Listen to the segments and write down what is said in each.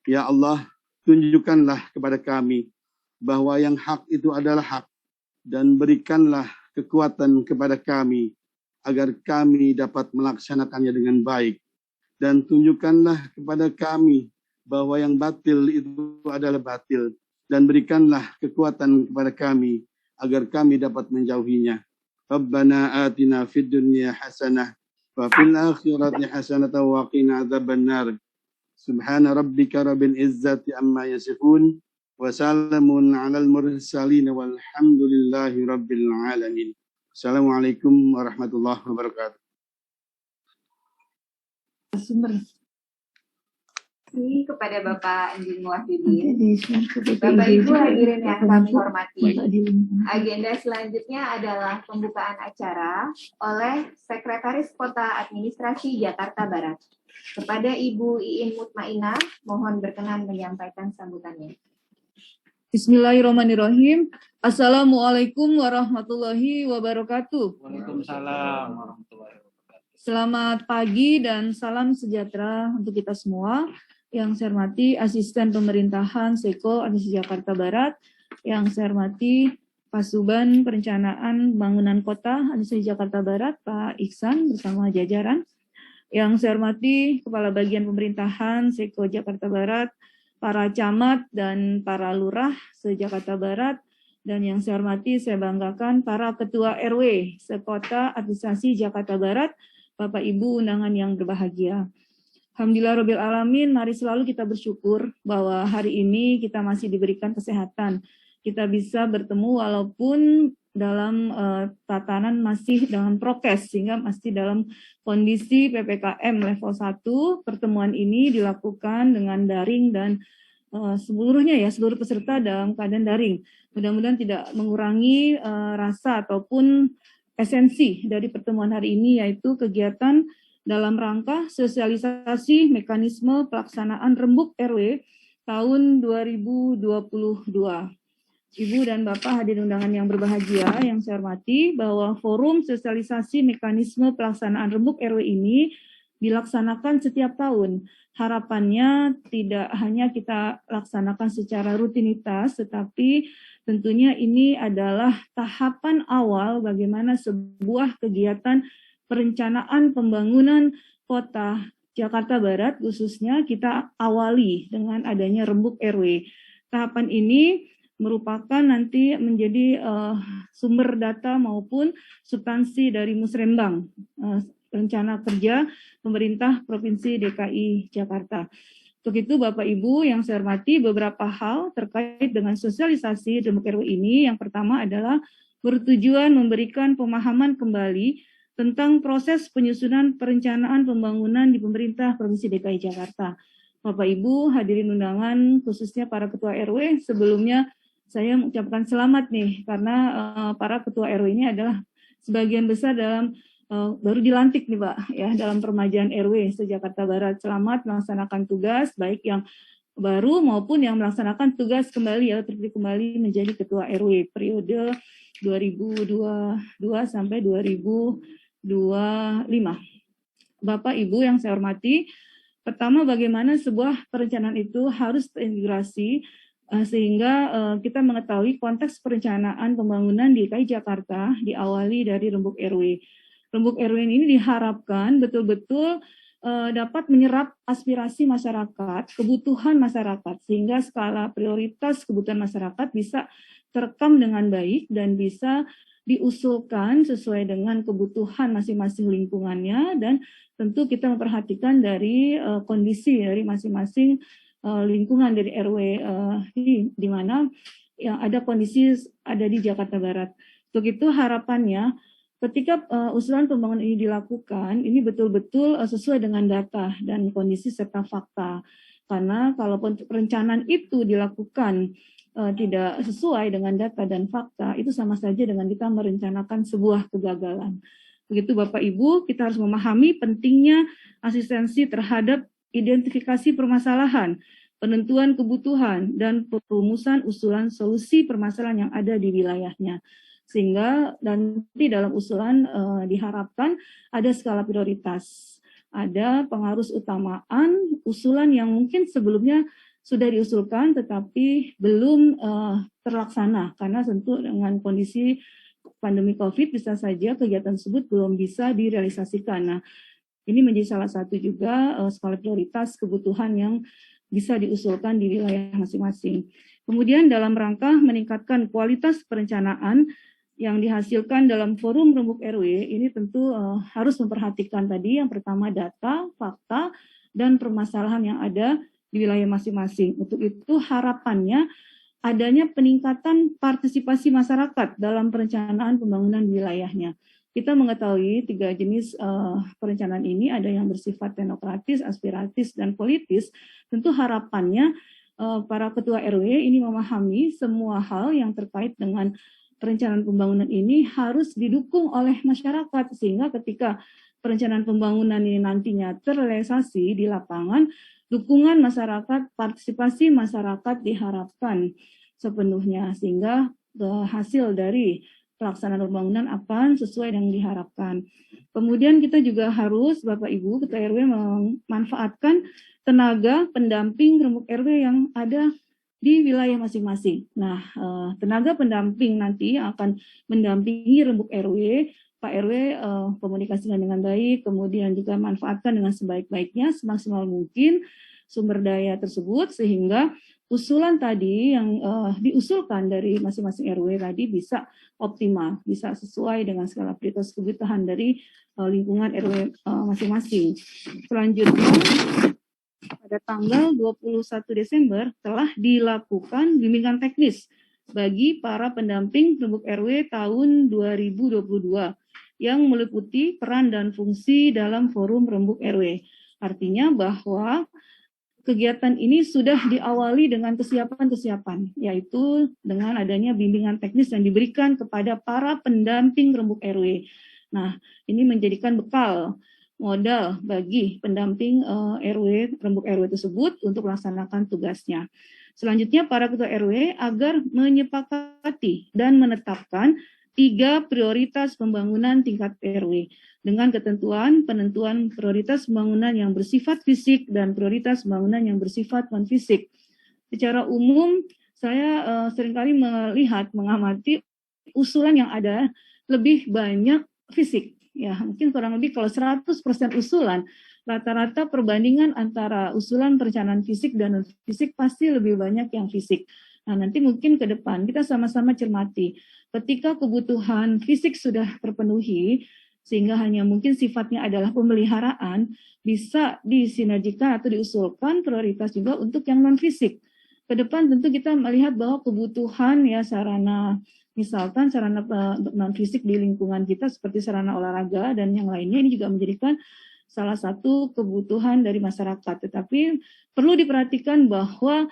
Ya Allah, tunjukkanlah kepada kami bahwa yang hak itu adalah hak, dan berikanlah kekuatan kepada kami agar kami dapat melaksanakannya dengan baik. Dan tunjukkanlah kepada kami bahwa yang batil itu adalah batil, dan berikanlah kekuatan kepada kami agar kami dapat menjauhinya. Rabbana atina fid dunya hasanah wa fil akhirati hasanah wa qina adzabannar. Subhana rabbika rabbil izzati amma yasifun wa salamun alal mursalin walhamdulillahi rabbil alamin. Assalamualaikum warahmatullahi wabarakatuh. Kepada Bapak Anjing Muwahhidin, Bapak Ibu hadirin yang kami hormati, agenda selanjutnya adalah pembukaan acara oleh Sekretaris Kota Administrasi Jakarta Barat. Kepada Ibu Iin Mutmainah, mohon berkenan menyampaikan sambutannya. Bismillahirrahmanirrahim. Assalamualaikum warahmatullahi wabarakatuh. Waalaikumsalam warahmatullahi wabarakatuh. Selamat pagi dan salam sejahtera untuk kita semua. Yang saya hormati Asisten Pemerintahan Seko Administrasi Jakarta Barat, yang saya hormati Pasuban Perencanaan Pembangunan Kota Administrasi Jakarta Barat, Pak Iksan bersama jajaran, yang saya hormati Kepala Bagian Pemerintahan Seko Jakarta Barat, para camat dan para lurah se-Jakarta Barat, dan yang saya hormati, saya banggakan para Ketua RW sekota Administrasi Jakarta Barat, Bapak Ibu undangan yang berbahagia. Alhamdulillah Rabbil Alamin, mari selalu kita bersyukur bahwa hari ini kita masih diberikan kesehatan. Kita bisa bertemu walaupun dalam tatanan masih dalam prokes, sehingga masih dalam kondisi PPKM level 1. Pertemuan ini dilakukan dengan daring dan seluruhnya ya, seluruh peserta dalam keadaan daring. Mudah-mudahan tidak mengurangi rasa ataupun esensi dari pertemuan hari ini, yaitu kegiatan dalam rangka sosialisasi mekanisme pelaksanaan Rembuk RW tahun 2022. Ibu dan Bapak hadirin undangan yang berbahagia, yang saya hormati, bahwa forum sosialisasi mekanisme pelaksanaan Rembuk RW ini dilaksanakan setiap tahun. Harapannya tidak hanya kita laksanakan secara rutinitas, tetapi tentunya ini adalah tahapan awal bagaimana sebuah kegiatan perencanaan pembangunan kota Jakarta Barat khususnya kita awali dengan adanya Rembuk RW. Tahapan ini merupakan nanti menjadi sumber data maupun substansi dari Musrembang, rencana kerja pemerintah Provinsi DKI Jakarta. Untuk itu Bapak Ibu yang saya hormati, beberapa hal terkait dengan sosialisasi Rembuk RW ini. Yang pertama adalah bertujuan memberikan pemahaman kembali tentang proses penyusunan perencanaan pembangunan di pemerintah Provinsi DKI Jakarta. Bapak Ibu hadirin undangan, khususnya para Ketua RW, sebelumnya saya mengucapkan selamat nih, karena para Ketua RW ini adalah sebagian besar dalam baru dilantik nih Pak, ya, dalam peremajaan RW se-Jakarta Barat. Selamat melaksanakan tugas, baik yang baru maupun yang melaksanakan tugas kembali ya, terpilih kembali menjadi Ketua RW periode 2022 sampai 2025. Bapak Ibu yang saya hormati, pertama bagaimana sebuah perencanaan itu harus terintegrasi sehingga kita mengetahui konteks perencanaan pembangunan di DKI Jakarta diawali dari Rembuk RW. Rembuk RW ini diharapkan betul-betul dapat menyerap aspirasi masyarakat, kebutuhan masyarakat, sehingga skala prioritas kebutuhan masyarakat bisa terekam dengan baik dan bisa diusulkan sesuai dengan kebutuhan masing-masing lingkungannya, dan tentu kita memperhatikan dari kondisi dari masing-masing lingkungan dari RW di mana yang ada kondisi ada di Jakarta Barat. Untuk itu harapannya ketika usulan pembangunan ini dilakukan, ini betul-betul sesuai dengan data dan kondisi serta fakta. Karena kalau perencanaan itu dilakukan tidak sesuai dengan data dan fakta, itu sama saja dengan kita merencanakan sebuah kegagalan. Begitu Bapak Ibu, kita harus memahami pentingnya asistensi terhadap identifikasi permasalahan, penentuan kebutuhan, dan perumusan usulan solusi permasalahan yang ada di wilayahnya. Sehingga nanti dalam usulan diharapkan ada skala prioritas, ada pengarus utamaan, usulan yang mungkin sebelumnya sudah diusulkan tetapi belum terlaksana karena tentu dengan kondisi pandemi COVID bisa saja kegiatan tersebut belum bisa direalisasikan. Nah, ini menjadi salah satu juga skala prioritas kebutuhan yang bisa diusulkan di wilayah masing-masing. Kemudian dalam rangka meningkatkan kualitas perencanaan yang dihasilkan dalam forum rembuk RW, ini tentu harus memperhatikan tadi yang pertama data, fakta, dan permasalahan yang ada di wilayah masing-masing. Untuk itu harapannya adanya peningkatan partisipasi masyarakat dalam perencanaan pembangunan wilayahnya. Kita mengetahui 3 jenis perencanaan ini, ada yang bersifat teknokratis, aspiratis, dan politis. Tentu harapannya para ketua RW ini memahami semua hal yang terkait dengan perencanaan pembangunan ini harus didukung oleh masyarakat, sehingga ketika perencanaan pembangunan ini nantinya terrealisasi di lapangan, dukungan masyarakat, partisipasi masyarakat diharapkan sepenuhnya, sehingga hasil dari pelaksanaan pembangunan akan sesuai dengan diharapkan. Kemudian kita juga harus, Bapak Ibu, Ketua RW memanfaatkan tenaga pendamping rembuk RW yang ada di wilayah masing-masing. Nah, tenaga pendamping nanti akan mendampingi rembuk RW, Pak RW komunikasikan dengan baik, kemudian juga manfaatkan dengan sebaik-baiknya, semaksimal mungkin sumber daya tersebut, sehingga usulan tadi yang diusulkan dari masing-masing RW tadi bisa optimal, bisa sesuai dengan skala prioritas kebutuhan dari lingkungan RW masing-masing. Selanjutnya, pada tanggal 21 Desember telah dilakukan bimbingan teknis bagi para pendamping rembuk RW tahun 2022 yang meliputi peran dan fungsi dalam forum rembuk RW. Artinya bahwa kegiatan ini sudah diawali dengan kesiapan-kesiapan, yaitu dengan adanya bimbingan teknis yang diberikan kepada para pendamping rembuk RW. Nah, ini menjadikan bekal modal bagi pendamping rembuk RW tersebut untuk melaksanakan tugasnya. Selanjutnya, para ketua RW agar menyepakati dan menetapkan 3 prioritas pembangunan tingkat RW dengan ketentuan penentuan prioritas pembangunan yang bersifat fisik dan prioritas pembangunan yang bersifat non-fisik. Secara umum, saya seringkali mengamati usulan yang ada lebih banyak fisik. Ya, mungkin kurang lebih kalau 100% usulan, rata-rata perbandingan antara usulan perencanaan fisik dan non-fisik pasti lebih banyak yang fisik. Nah, nanti mungkin ke depan kita sama-sama cermati. Ketika kebutuhan fisik sudah terpenuhi, sehingga hanya mungkin sifatnya adalah pemeliharaan, bisa disinergikan atau diusulkan prioritas juga untuk yang non-fisik. Ke depan tentu kita melihat bahwa kebutuhan ya sarana, misalkan sarana non-fisik di lingkungan kita seperti sarana olahraga dan yang lainnya, ini juga menjadikan salah satu kebutuhan dari masyarakat. Tetapi perlu diperhatikan bahwa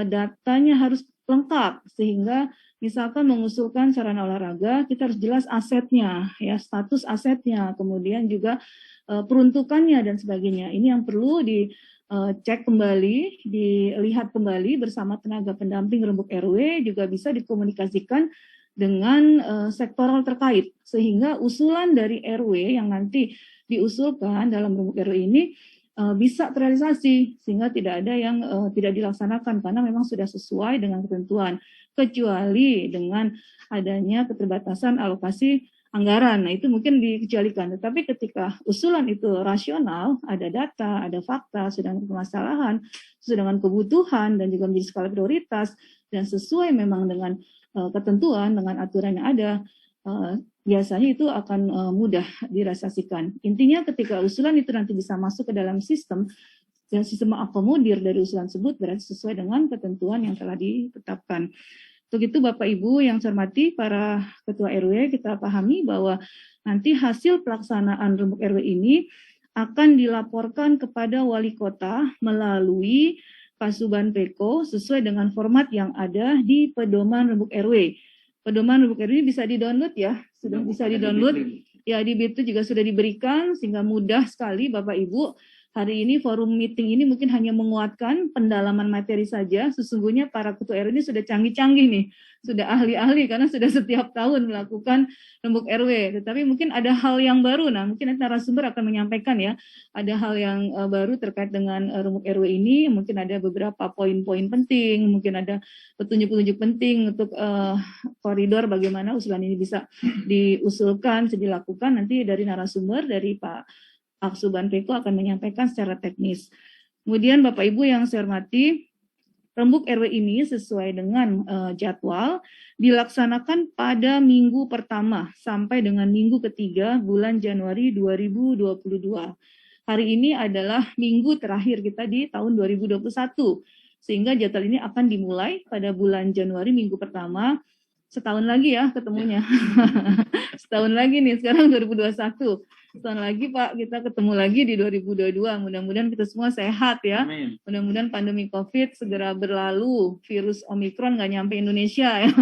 datanya harus lengkap, sehingga misalkan mengusulkan sarana olahraga, kita harus jelas asetnya, ya status asetnya, kemudian juga peruntukannya dan sebagainya. Ini yang perlu dicek kembali, dilihat kembali bersama tenaga pendamping rembuk RW, juga bisa dikomunikasikan dengan sektoral terkait, sehingga usulan dari RW yang nanti diusulkan dalam rembuk RW ini bisa terrealisasi, sehingga tidak ada yang tidak dilaksanakan karena memang sudah sesuai dengan ketentuan, kecuali dengan adanya keterbatasan alokasi anggaran. Nah, itu mungkin dikecualikan. Tetapi ketika usulan itu rasional, ada data, ada fakta, sedang permasalahan, sesuai dengan kebutuhan dan juga menjadi skala prioritas dan sesuai memang dengan ketentuan, dengan aturan yang ada, biasanya itu akan mudah direalisasikan. Intinya ketika usulan itu nanti bisa masuk ke dalam sistem, dan sistem akomodir dari usulan tersebut berarti sesuai dengan ketentuan yang telah ditetapkan. Untuk itu Bapak Ibu yang saya hormati, para ketua RW, kita pahami bahwa nanti hasil pelaksanaan rembuk RW ini akan dilaporkan kepada wali kota melalui Pasuban Peko sesuai dengan format yang ada di pedoman rembuk RW. Pedoman rembuk RW bisa di-download ya, sudah bisa di-download. Ya, di Bitly juga sudah diberikan sehingga mudah sekali Bapak Ibu Hari ini forum meeting ini mungkin hanya menguatkan pendalaman materi saja. Sesungguhnya para ketua RW ini sudah canggih-canggih nih, sudah ahli-ahli karena sudah setiap tahun melakukan rembuk RW. Tetapi mungkin ada hal yang baru. Nah, mungkin narasumber akan menyampaikan ya, ada hal yang baru terkait dengan rembuk RW ini. Mungkin ada beberapa poin-poin penting, mungkin ada petunjuk-petunjuk penting untuk koridor bagaimana usulan ini bisa diusulkan, dilakukan. Nanti dari narasumber, dari Pak Aksuban Peko akan menyampaikan secara teknis. Kemudian Bapak Ibu yang saya hormati, rembuk RW ini sesuai dengan jadwal dilaksanakan pada minggu pertama sampai dengan minggu ketiga bulan Januari 2022. Hari ini adalah minggu terakhir kita di tahun 2021, sehingga jadwal ini akan dimulai pada bulan Januari minggu pertama. Setahun lagi ya ketemunya. Setahun lagi nih, sekarang 2021. Setahun lagi Pak, kita ketemu lagi di 2022. Mudah-mudahan kita semua sehat ya. Mudah-mudahan pandemi COVID segera berlalu. Virus Omikron nggak nyampe Indonesia ya.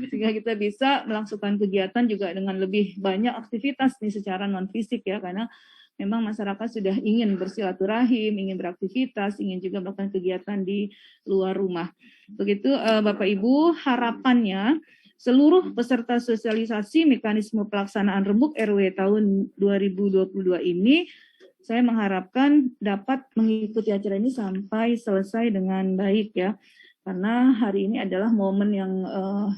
Sehingga kita bisa melangsungkan kegiatan juga dengan lebih banyak aktivitas nih secara non-fisik ya. Karena memang masyarakat sudah ingin bersilaturahim, ingin beraktivitas, ingin juga melakukan kegiatan di luar rumah. Begitu Bapak Ibu, harapannya seluruh peserta sosialisasi mekanisme pelaksanaan rembuk RW tahun 2022 ini, saya mengharapkan dapat mengikuti acara ini sampai selesai dengan baik ya. Karena hari ini adalah momen yang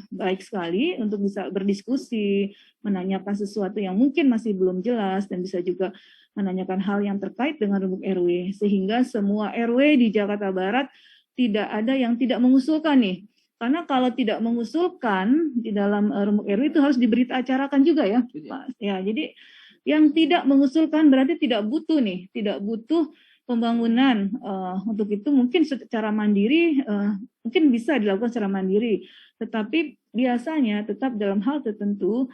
baik sekali untuk bisa berdiskusi, menanyakan sesuatu yang mungkin masih belum jelas, dan bisa juga menanyakan hal yang terkait dengan rembuk RW. Sehingga semua RW di Jakarta Barat tidak ada yang tidak mengusulkan nih. Karena kalau tidak mengusulkan di dalam rembuk RW itu harus diberita acarakan juga ya, Pak. Ya, jadi yang tidak mengusulkan berarti tidak butuh nih, tidak butuh pembangunan. Untuk itu mungkin secara mandiri mungkin bisa dilakukan secara mandiri, tetapi biasanya tetap dalam hal tertentu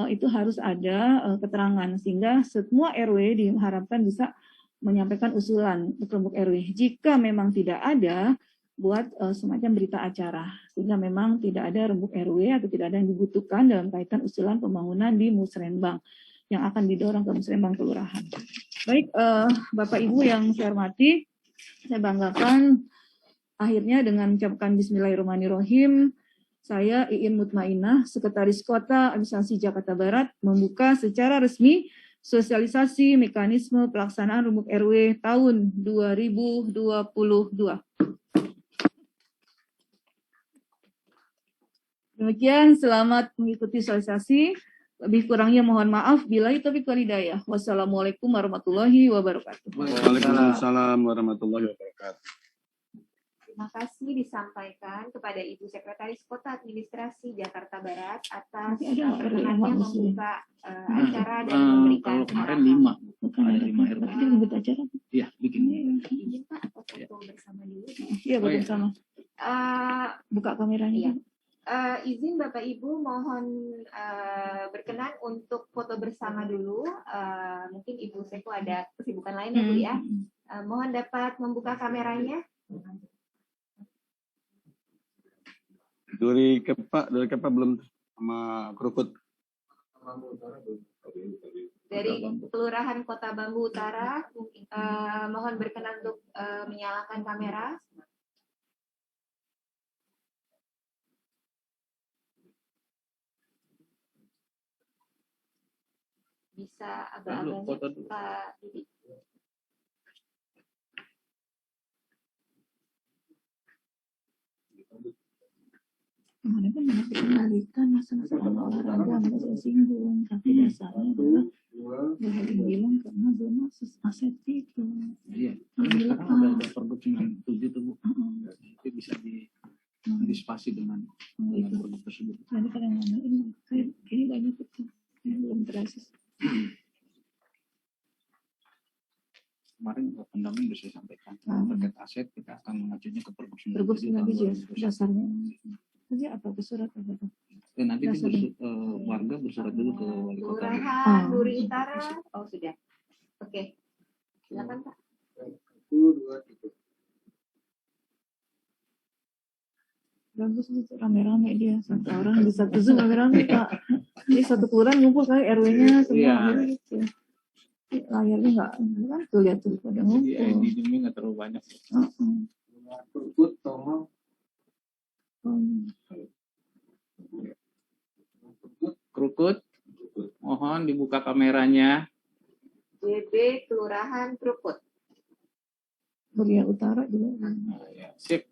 itu harus ada keterangan sehingga semua RW diharapkan bisa menyampaikan usulan untuk rembuk RW. Jika memang tidak ada, buat semacam berita acara, sehingga memang tidak ada rembuk RW atau tidak ada yang dibutuhkan dalam kaitan usulan pembangunan di Musrenbang yang akan didorong ke Musrenbang Kelurahan. Baik, Bapak Ibu yang saya hormati, saya banggakan akhirnya dengan mengucapkan Bismillahirrahmanirrahim, saya Iin Mutmainah, Sekretaris Kota Administrasi Jakarta Barat, membuka secara resmi sosialisasi mekanisme pelaksanaan rembuk RW tahun 2022. Demikian, selamat mengikuti sosialisasi. Lebih kurangnya mohon maaf. Billahi taufiq wal hidayah. Wassalamualaikum warahmatullahi wabarakatuh. Waalaikumsalam warahmatullahi wabarakatuh. Terima kasih disampaikan kepada Ibu Sekretaris Kota Administrasi Jakarta Barat atas perkenannya membuka acara dan memberikan. Kalau kemarin 5. Ada 5 RW. Kita membuka acara. Iya, bikin. Izin Pak, atau foto bersama dulu. Iya, bersama. Buka kameranya. Iya. Izin Bapak Ibu mohon berkenan untuk foto bersama dulu. Mungkin Ibu Seko ada kesibukan lain ya Bu ya. Mohon dapat membuka kameranya. Dari Kepa belum sama Krukut. Dari Kelurahan Kota Bambu Utara, mohon berkenan untuk menyalakan kamera. Bisa agak-agaknya Pak Didi. Kemarin kan banyak dikembalikan masalah olahraga, mereka singgung, tapi dasarnya adalah Bahagia bilang karena zona aset itu. Iya, sekarang ada pergub 97 tuh Bu. Itu bisa diantisipasi dengan pergub tersebut. Jadi kadang-kadang ini banyak itu yang belum terasa. Kemarin pendamping bisa sampaikan terkait aset kita akan mengajunya ke pergub 97. Pergub 97 dasarnya. Jadi apa ke surat apa? Dan nanti warga bersurat dulu ke wali kota. Kelurahan Duri Utara. Oh sudah. Oke. Silakan Pak. 1, 2, 3. Bagus itu rame-rame dia, satu orang di satu Zoom rame-rame Pak. Jadi satu kelurahan ngumpul kali RW-nya semua gitu. layarnya nggak kan tuh lihat tuh pada Jadi ngumpul. ID ini nggak terlalu banyak. Krukut, mohon dibuka kameranya. JB Kelurahan Krukut. Korea Utara juga. Nah, ya, sip.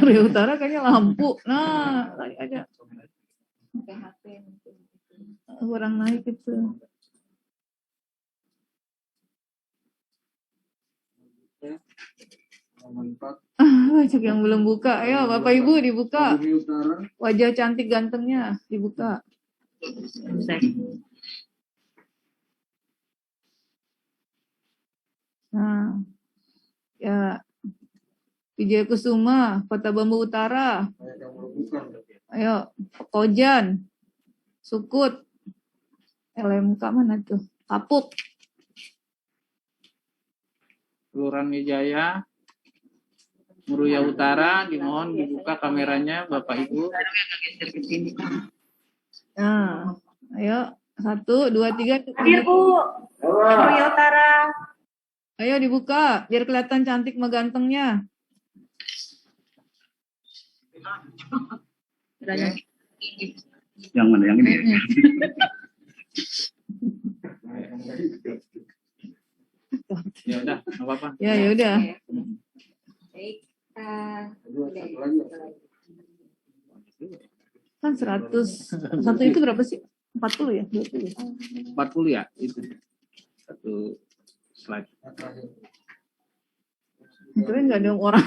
Korea Utara kayaknya lampu. Nah, tadi ada PHP mungkin. kurang naik itu. Cek yang belum buka. Ayo Bapak Ibu dibuka. Wajah cantik gantengnya dibuka. Nah, ya Wijaya Kusuma, Kota Bambu Utara. Ayo, Kojan, Sukut, LMK mana tuh? Kapuk. Kelurahan Wijaya, Muruya Utara, dimohon dibuka kameranya Bapak Ibu. Nah, ayo 1, 2, 3. Hadir Bu. Muruya Utara. Ayo dibuka, biar kelihatan cantik sama gantengnya. Yang mana yang ini? Ya udah, nggak apa-apa. Ya, ya udah. Baik. Kan 100. Satu itu berapa sih? 40 ya? 20. 40 ya itu. Satu slide. Keren nggak ada orang.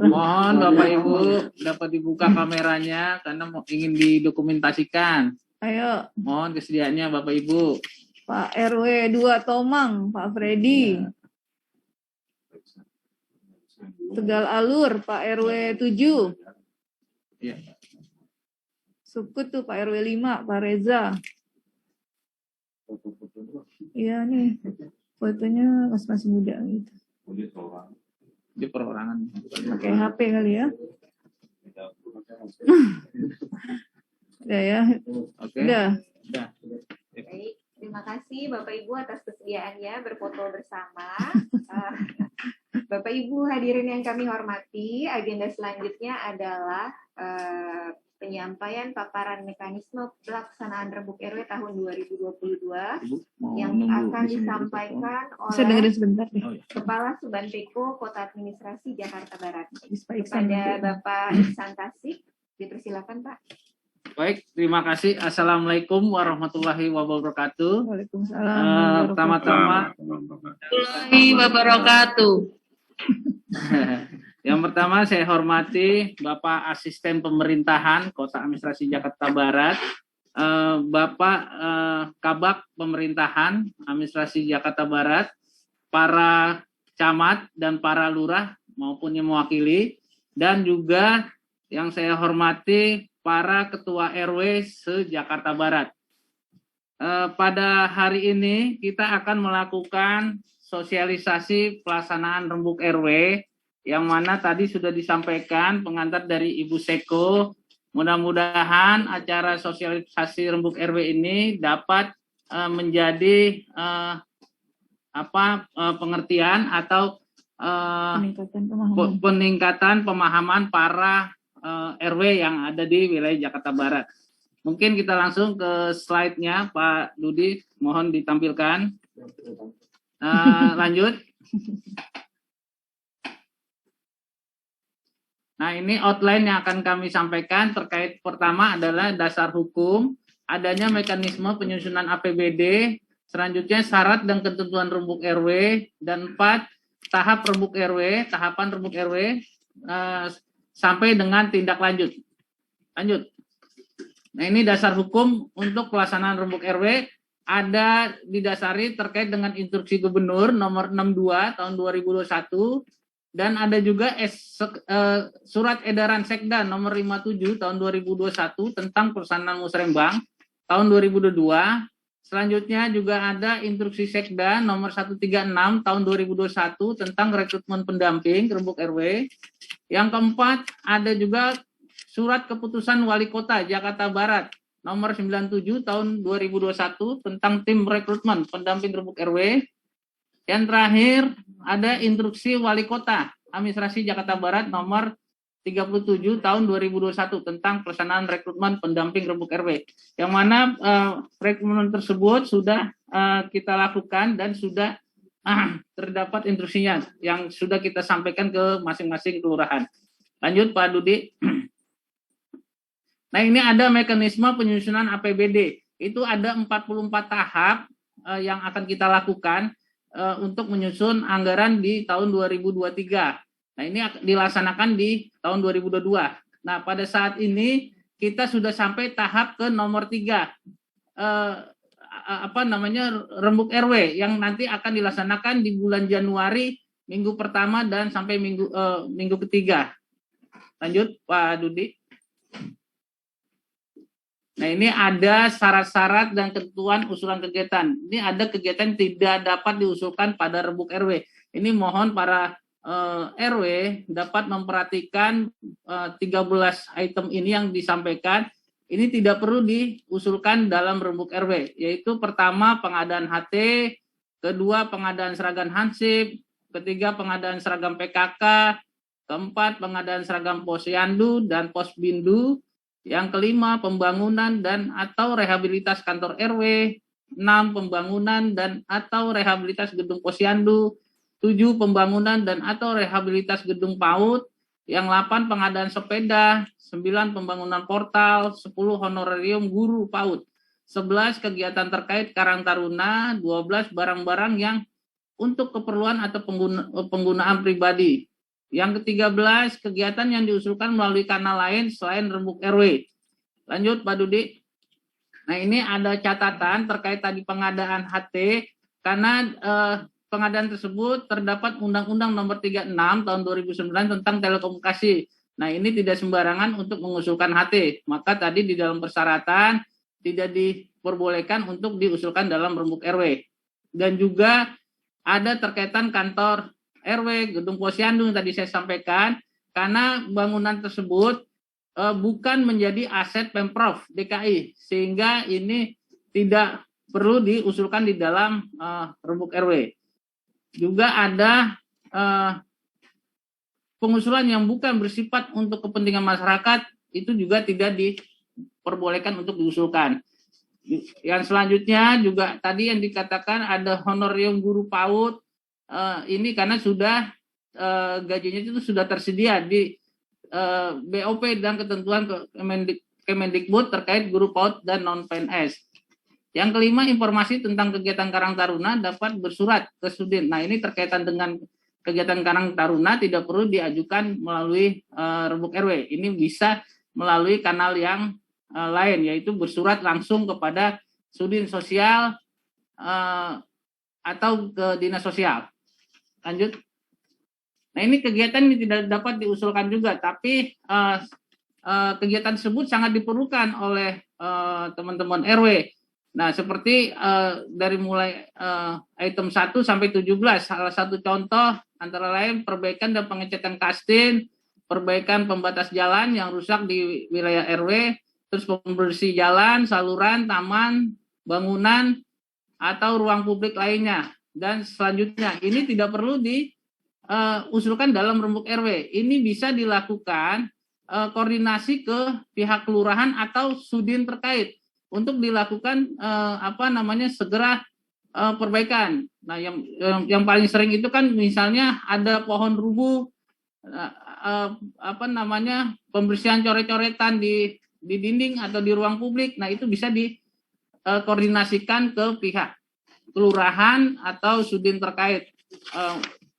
Mohon Bapak Ibu dapat dibuka kameranya karena ingin didokumentasikan. Ayo, Mohon kesediaannya Bapak Ibu. Pak RW 2 Tomang, Pak Freddy. Tegal Alur, Pak RW 7. Ya. Sukut tuh Pak RW 5, Pak Reza. Iya nih, fotonya masih muda gitu. Di perorangan. Pakai HP kali ya. Udah ya. Oke. Udah. Udah. Baik, terima kasih Bapak Ibu atas kesediaannya berfoto bersama. Bapak Ibu hadirin yang kami hormati, agenda selanjutnya adalah penyampaian paparan mekanisme pelaksanaan Rembuk RW tahun 2022 Ibu, mau yang nunggu akan di sini disampaikan Bisa oleh dengerin sebentar deh. Oh, ya. Kepala Subanpeko Kota Administrasi Jakarta Barat. Pak Iksan. Kepada Bapak Iksan Tasik, dipersilakan Pak. Baik, terima kasih. Assalamualaikum warahmatullahi wabarakatuh. Waalaikumsalam. Pertama-tama, warahmatullahi wabarakatuh. yang pertama saya hormati Bapak Asisten Pemerintahan Kota Administrasi Jakarta Barat, Bapak Kabak Pemerintahan Administrasi Jakarta Barat, para camat dan para lurah maupun yang mewakili, dan juga yang saya hormati para ketua RW se-Jakarta Barat. Pada hari ini kita akan melakukan sosialisasi pelaksanaan Rembuk RW yang mana tadi sudah disampaikan pengantar dari Ibu Seko. Mudah-mudahan acara sosialisasi Rembuk RW ini dapat menjadi pengertian atau peningkatan pemahaman para RW yang ada di wilayah Jakarta Barat. Mungkin kita langsung ke slide-nya, Pak Dudi, mohon ditampilkan. Lanjut. Nah, ini outline yang akan kami sampaikan terkait pertama adalah dasar hukum, adanya mekanisme penyusunan APBD, selanjutnya syarat dan ketentuan Rembuk RW, dan 4 tahap Rembuk RW, tahapan Rembuk RW, sampai dengan tindak lanjut. Lanjut. Nah, ini dasar hukum untuk pelaksanaan Rembuk RW ada didasari terkait dengan instruksi gubernur nomor 62 tahun 2021 dan ada juga surat edaran Sekda nomor 57 tahun 2021 tentang pelaksanaan musrembang tahun 2022. Selanjutnya juga ada instruksi Sekda nomor 136 tahun 2021 tentang rekrutmen pendamping Rembuk RW. Yang keempat ada juga surat keputusan Wali Kota Jakarta Barat nomor 97 tahun 2021 tentang tim rekrutmen pendamping rembuk RW. Yang terakhir ada instruksi Wali Kota Administrasi Jakarta Barat nomor 37 tahun 2021 tentang pelaksanaan rekrutmen pendamping rembuk RW. Yang mana rekrutmen tersebut sudah kita lakukan dan sudah terdapat instruksinya yang sudah kita sampaikan ke masing-masing kelurahan. Lanjut Pak Dudi. Nah, ini ada mekanisme penyusunan APBD. Itu ada 44 tahap yang akan kita lakukan untuk menyusun anggaran di tahun 2023. Nah, ini dilaksanakan di tahun 2022. Nah, pada saat ini kita sudah sampai tahap ke nomor 3. Rembuk RW yang nanti akan dilaksanakan di bulan Januari minggu pertama dan sampai minggu ketiga. Lanjut Pak Dudi. Nah, ini ada syarat-syarat dan ketentuan usulan kegiatan. Ini ada kegiatan tidak dapat diusulkan pada rembuk RW. Ini mohon para RW dapat memperhatikan 13 item ini yang disampaikan. Ini tidak perlu diusulkan dalam rembuk RW, yaitu pertama pengadaan HT, kedua pengadaan seragam Hansip, ketiga pengadaan seragam PKK, keempat pengadaan seragam Posyandu dan Posbindu, yang kelima pembangunan dan atau rehabilitas kantor RW, 6 pembangunan dan atau rehabilitas gedung Posyandu, 7 pembangunan dan atau rehabilitas gedung PAUD, yang 8 pengadaan sepeda, 9 pembangunan portal, 10 honorarium guru PAUD, 11 kegiatan terkait Karang Taruna, 12 barang-barang yang untuk keperluan atau penggunaan pribadi. Yang ke-13, kegiatan yang diusulkan melalui kanal lain selain rembuk RW. Lanjut Pak Dudi. Nah, ini ada catatan terkait tadi pengadaan HT, karena pengadaan tersebut terdapat Undang-Undang Nomor 36 Tahun 2009 tentang telekomunikasi. Nah, ini tidak sembarangan untuk mengusulkan HT. Maka tadi di dalam persyaratan tidak diperbolehkan untuk diusulkan dalam rembuk RW. Dan juga ada terkaitan kantor RW, gedung Posyandu yang tadi saya sampaikan, karena bangunan tersebut bukan menjadi aset Pemprov DKI, sehingga ini tidak perlu diusulkan di dalam rembuk RW. Juga ada pengusulan yang bukan bersifat untuk kepentingan masyarakat, itu juga tidak diperbolehkan untuk diusulkan. Yang selanjutnya juga tadi yang dikatakan ada honorarium guru PAUD, ini karena sudah gajinya itu sudah tersedia di BOP dan ketentuan Kemendikbud terkait guru PAUD dan non-PNS. Yang kelima, informasi tentang kegiatan Karang Taruna dapat bersurat ke Sudin. Nah, ini terkaitan dengan kegiatan Karang Taruna tidak perlu diajukan melalui rembuk RW. Ini bisa melalui kanal yang lain, yaitu bersurat langsung kepada Sudin Sosial atau ke Dinas Sosial. Lanjut. Nah, ini kegiatan ini tidak dapat diusulkan juga, tapi kegiatan tersebut sangat diperlukan oleh teman-teman RW. Nah, seperti dari mulai item 1 sampai 17, salah satu contoh antara lain perbaikan dan pengecatan kastin, perbaikan pembatas jalan yang rusak di wilayah RW, terus pembersih jalan, saluran, taman, bangunan, atau ruang publik lainnya. Dan selanjutnya, ini tidak perlu diusulkan dalam rembuk RW. Ini bisa dilakukan koordinasi ke pihak kelurahan atau sudin terkait untuk dilakukan segera perbaikan. Nah, yang paling sering itu kan misalnya ada pohon rubuh, pembersihan coret-coretan di dinding atau di ruang publik. Nah, itu bisa dikoordinasikan ke pihak kelurahan atau sudin terkait,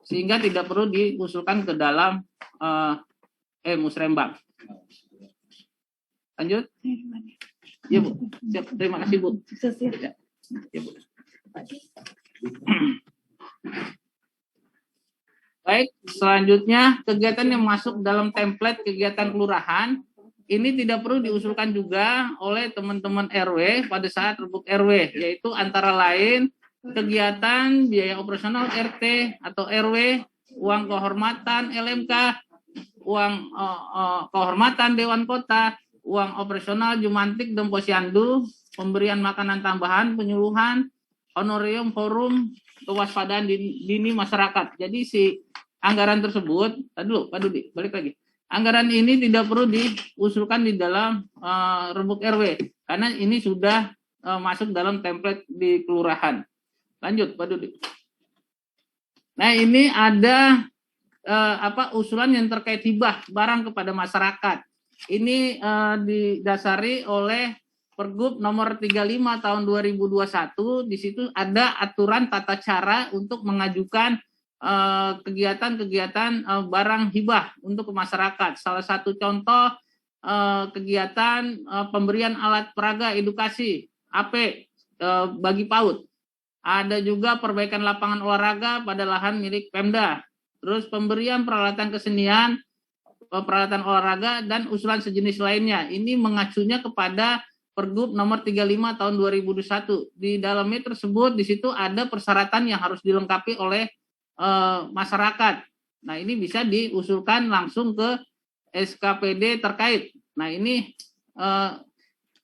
sehingga tidak perlu diusulkan ke dalam musrembang. Lanjut. Ya, Bu. Siap. Terima kasih, Bu. Ya, Bu. Baik, selanjutnya kegiatan yang masuk dalam template kegiatan kelurahan ini tidak perlu diusulkan juga oleh teman-teman RW pada saat rembuk RW, yaitu antara lain kegiatan biaya operasional RT atau RW, uang kehormatan LMK, uang kehormatan Dewan Kota, uang operasional, jumantik, dan posyandu, pemberian makanan tambahan, penyuluhan, honorarium, forum, kewaspadaan dini masyarakat. Jadi si anggaran tersebut, Pak Dudi, balik lagi. Anggaran ini tidak perlu diusulkan di dalam rembuk RW, karena ini sudah masuk dalam template di kelurahan. Lanjut, Pak Dudi. Nah, ini ada usulan yang terkait hibah barang kepada masyarakat. Ini didasari oleh Pergub nomor 35 tahun 2021. Di situ ada aturan tata cara untuk mengajukan kegiatan-kegiatan barang hibah untuk masyarakat. Salah satu contoh kegiatan pemberian alat peraga edukasi AP bagi PAUD. Ada juga perbaikan lapangan olahraga pada lahan milik Pemda. Terus pemberian peralatan kesenian, peralatan olahraga, dan usulan sejenis lainnya. Ini mengacunya kepada Pergub nomor 35 tahun 2021. Di dalamnya tersebut, di situ ada persyaratan yang harus dilengkapi oleh masyarakat. Nah, ini bisa diusulkan langsung ke SKPD terkait. Nah, ini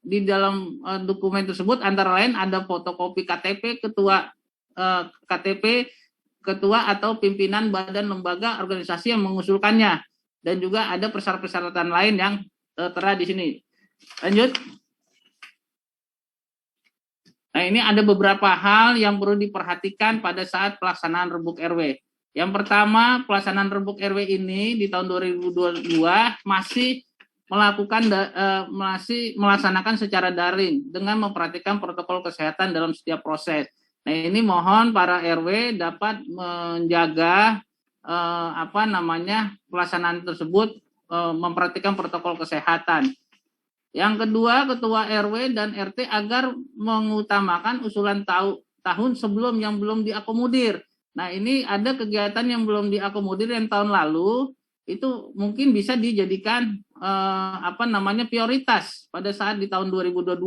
di dalam dokumen tersebut antara lain ada fotokopi KTP ketua atau pimpinan badan lembaga organisasi yang mengusulkannya, dan juga ada persyaratan lain yang tertera di sini. Lanjut. Nah, ini ada beberapa hal yang perlu diperhatikan pada saat pelaksanaan rembuk RW. Yang pertama, pelaksanaan rembuk RW ini di tahun 2022 masih melaksanakan secara daring dengan memperhatikan protokol kesehatan dalam setiap proses. Nah, ini mohon para RW dapat menjaga pelaksanaan tersebut, memperhatikan protokol kesehatan. Yang kedua, ketua RW dan RT agar mengutamakan usulan tahun sebelum yang belum diakomodir. Nah, ini ada kegiatan yang belum diakomodir yang tahun lalu, itu mungkin bisa dijadikan prioritas pada saat di tahun 2022.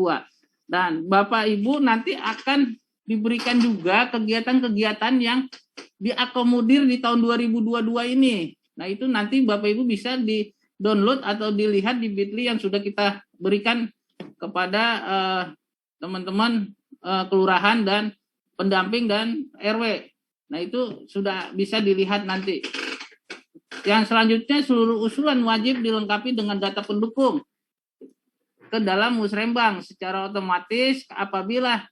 Dan Bapak Ibu nanti akan diberikan juga kegiatan-kegiatan yang diakomodir di tahun 2022 ini. Nah, itu nanti Bapak Ibu bisa di-download atau dilihat di Bitly yang sudah kita berikan kepada teman-teman kelurahan dan pendamping dan RW. Nah, itu sudah bisa dilihat nanti. Yang selanjutnya, seluruh usulan wajib dilengkapi dengan data pendukung ke dalam musrembang. Secara otomatis apabila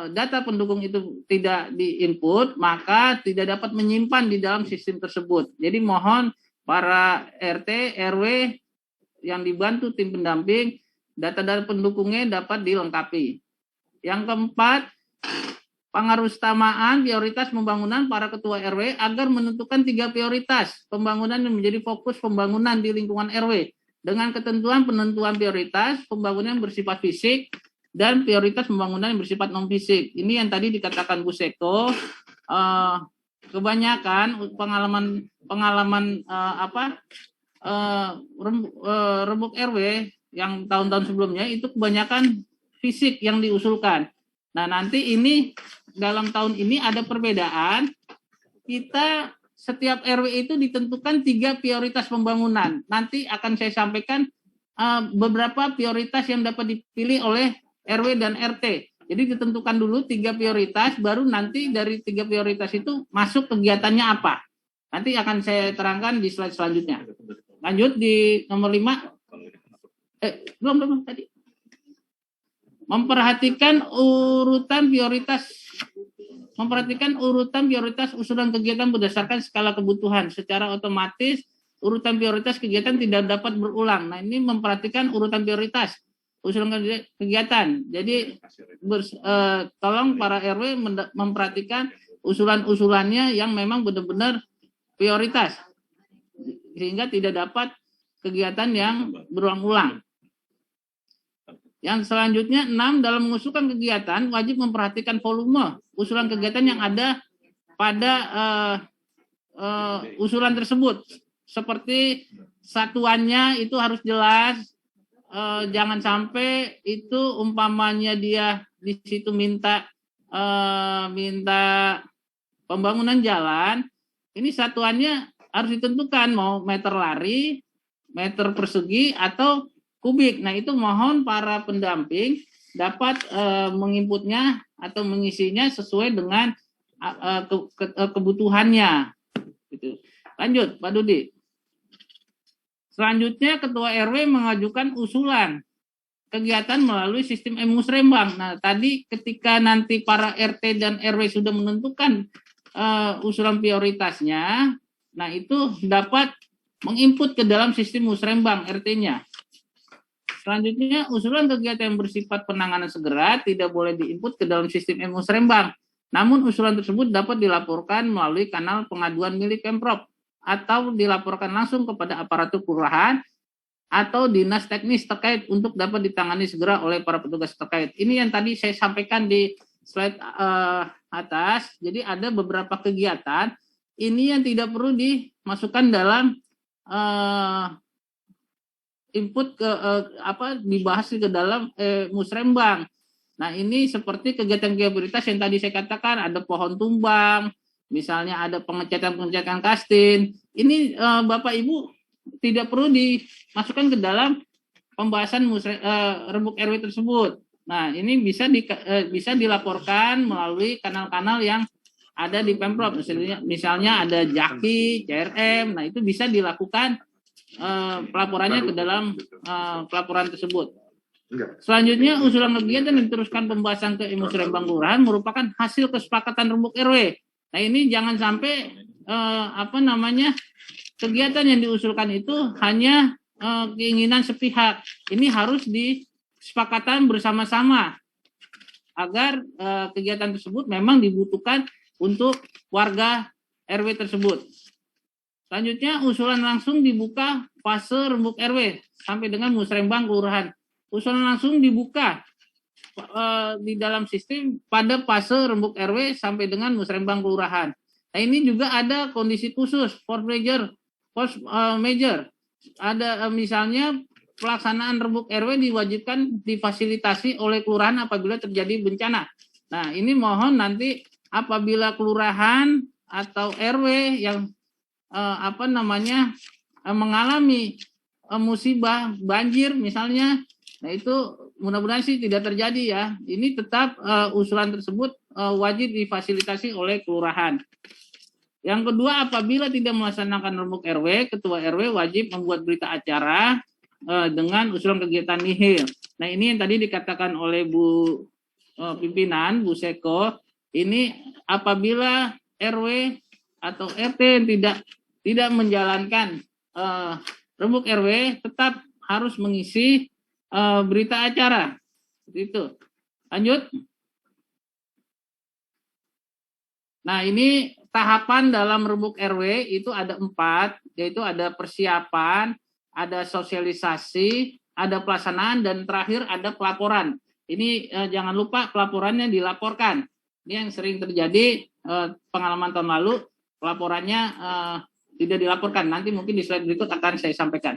data pendukung itu tidak di-input, maka tidak dapat menyimpan di dalam sistem tersebut. Jadi mohon para RT, RW yang dibantu tim pendamping, data-data pendukungnya dapat dilengkapi. Yang keempat, pengarusutamaan prioritas pembangunan para ketua RW agar menentukan 3 prioritas pembangunan yang menjadi fokus pembangunan di lingkungan RW dengan ketentuan penentuan prioritas pembangunan yang bersifat fisik dan prioritas pembangunan yang bersifat non fisik. Ini yang tadi dikatakan Bu Seko, kebanyakan pengalaman rembuk RW yang tahun-tahun sebelumnya itu kebanyakan fisik yang diusulkan. Nah, nanti ini dalam tahun ini ada perbedaan. Kita setiap RW itu ditentukan 3 prioritas pembangunan. Nanti akan saya sampaikan beberapa prioritas yang dapat dipilih oleh RW dan RT. Jadi ditentukan dulu 3 prioritas, baru nanti dari 3 prioritas itu masuk kegiatannya apa. Nanti akan saya terangkan di slide selanjutnya. Lanjut di nomor 5. Belum tadi. Memperhatikan urutan prioritas usulan kegiatan berdasarkan skala kebutuhan. Secara otomatis urutan prioritas kegiatan tidak dapat berulang. Nah, ini memperhatikan urutan prioritas usulan kegiatan. Jadi tolong para RW memperhatikan usulan-usulannya yang memang benar-benar prioritas, sehingga tidak dapat kegiatan yang berulang-ulang. Yang selanjutnya, 6, dalam mengusulkan kegiatan wajib memperhatikan volume usulan kegiatan yang ada pada usulan tersebut. Seperti satuannya itu harus jelas, jangan sampai itu umpamanya dia di situ minta pembangunan jalan, ini satuannya harus ditentukan mau meter lari, meter persegi, atau kubik. Nah, itu mohon para pendamping dapat menginputnya atau mengisinya sesuai dengan kebutuhannya. Gitu. Lanjut, Pak Dudi. Selanjutnya, Ketua RW mengajukan usulan kegiatan melalui sistem e-musrembang. Nah, tadi ketika nanti para RT dan RW sudah menentukan usulan prioritasnya, nah itu dapat menginput ke dalam sistem musrembang RT-nya. Selanjutnya, usulan kegiatan yang bersifat penanganan segera tidak boleh diinput ke dalam sistem e-musrembang. Namun usulan tersebut dapat dilaporkan melalui kanal pengaduan milik Pemprov atau dilaporkan langsung kepada aparatur kelurahan atau dinas teknis terkait untuk dapat ditangani segera oleh para petugas terkait. Ini yang tadi saya sampaikan di slide atas. Jadi ada beberapa kegiatan ini yang tidak perlu dimasukkan dalam input ke dibahas ke dalam musrembang. Nah, ini seperti kegiatan prioritas yang tadi saya katakan, ada pohon tumbang, misalnya ada pengecatan kastin. Ini Bapak Ibu tidak perlu dimasukkan ke dalam pembahasan rembuk RW tersebut. Nah, ini bisa dilaporkan melalui kanal-kanal yang ada di Pemprov. Misalnya ada Jaki, CRM. Nah, itu bisa dilakukan pelaporannya ke dalam pelaporan tersebut. Selanjutnya, usulan kegiatan yang diteruskan pembahasan ke musrembang kelurahan merupakan hasil kesepakatan rembuk RW. Nah, ini jangan sampai kegiatan yang diusulkan itu hanya keinginan sepihak. Ini harus disepakatan bersama-sama agar kegiatan tersebut memang dibutuhkan untuk warga RW tersebut. Selanjutnya, usulan langsung dibuka fase rembuk RW sampai dengan musrembang kelurahan. Usulan langsung dibuka di dalam sistem pada fase rembuk RW sampai dengan musrembang kelurahan. Nah, ini juga ada kondisi khusus, force major. Ada misalnya pelaksanaan rembuk RW diwajibkan difasilitasi oleh kelurahan apabila terjadi bencana. Nah, ini mohon nanti apabila kelurahan atau RW yang mengalami musibah banjir misalnya, nah itu mudah-mudahan sih tidak terjadi ya. Ini tetap usulan tersebut wajib difasilitasi oleh kelurahan. Yang kedua, apabila tidak melaksanakan rembuk RW, Ketua RW wajib membuat berita acara dengan usulan kegiatan nihil. Nah, ini yang tadi dikatakan oleh Bu pimpinan, Bu Seko, ini apabila RW atau RT yang tidak menjalankan rembuk RW, tetap harus mengisi berita acara. Seperti itu. Lanjut. Nah, ini tahapan dalam rembuk RW itu ada 4, yaitu ada persiapan, ada sosialisasi, ada pelaksanaan, dan terakhir ada pelaporan. Ini jangan lupa pelaporannya dilaporkan. Ini yang sering terjadi pengalaman tahun lalu, pelaporannya tidak dilaporkan. Nanti mungkin di slide berikut akan saya sampaikan.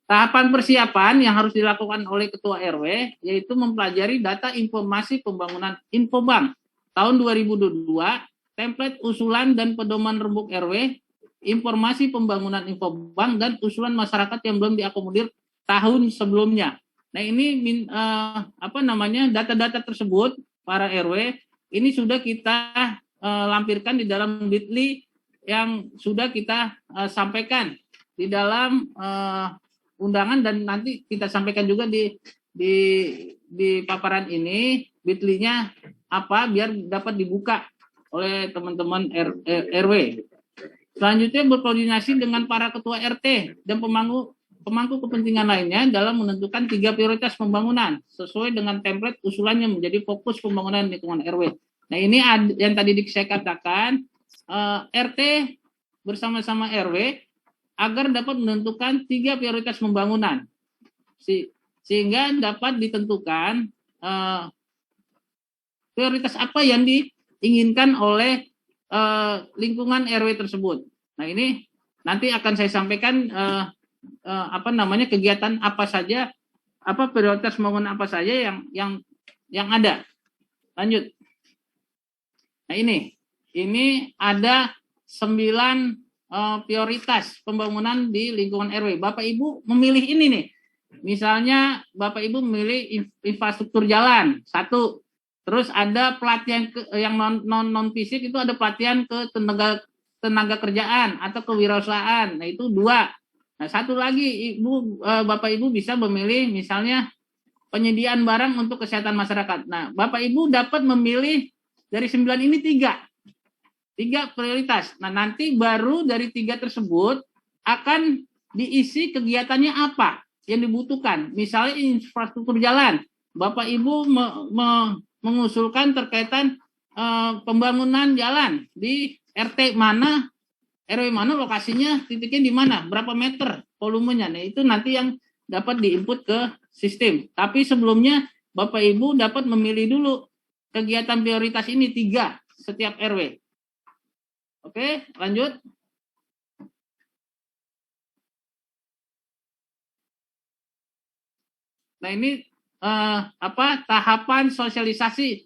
Tahapan persiapan yang harus dilakukan oleh Ketua RW, yaitu mempelajari data informasi pembangunan Infobank tahun 2022, template usulan dan pedoman rembuk RW, informasi pembangunan Infobank, dan usulan masyarakat yang belum diakomodir tahun sebelumnya. Nah, ini data-data tersebut para RW ini sudah kita lampirkan di dalam Bitly yang sudah kita sampaikan di dalam undangan, dan nanti kita sampaikan juga di paparan ini Bitly-nya apa biar dapat dibuka oleh teman-teman RW. Selanjutnya, berkoordinasi dengan para ketua RT dan pemangku kepentingan lainnya dalam menentukan 3 prioritas pembangunan sesuai dengan template usulannya menjadi fokus pembangunan lingkungan RW. Nah, ini yang tadi saya katakan, RT bersama-sama RW agar dapat menentukan 3 prioritas pembangunan sehingga dapat ditentukan prioritas apa yang diinginkan oleh lingkungan RW tersebut. Nah, ini nanti akan saya sampaikan kegiatan apa saja, prioritas pembangunan apa saja yang ada. Lanjut. Nah, ini ada 9 prioritas pembangunan di lingkungan RW. Bapak Ibu memilih ini nih. Misalnya Bapak Ibu memilih infrastruktur jalan, satu. Terus ada pelatihan yang non fisik itu ada pelatihan ke tenaga kerjaan atau kewirausahaan. Nah, itu 2. Nah, satu lagi Bapak Ibu bisa memilih misalnya penyediaan barang untuk kesehatan masyarakat. Nah, Bapak Ibu dapat memilih dari 9 ini 3 prioritas. Nah, nanti baru dari 3 tersebut akan diisi kegiatannya apa yang dibutuhkan. Misalnya infrastruktur jalan, Bapak Ibu mengusulkan terkaitan pembangunan jalan di RT mana, RW mana, lokasinya, titiknya di mana, berapa meter volumenya. Nah, itu nanti yang dapat diinput ke sistem. Tapi sebelumnya Bapak Ibu dapat memilih dulu kegiatan prioritas ini 3 setiap RW. Oke, lanjut. Nah, ini tahapan sosialisasi.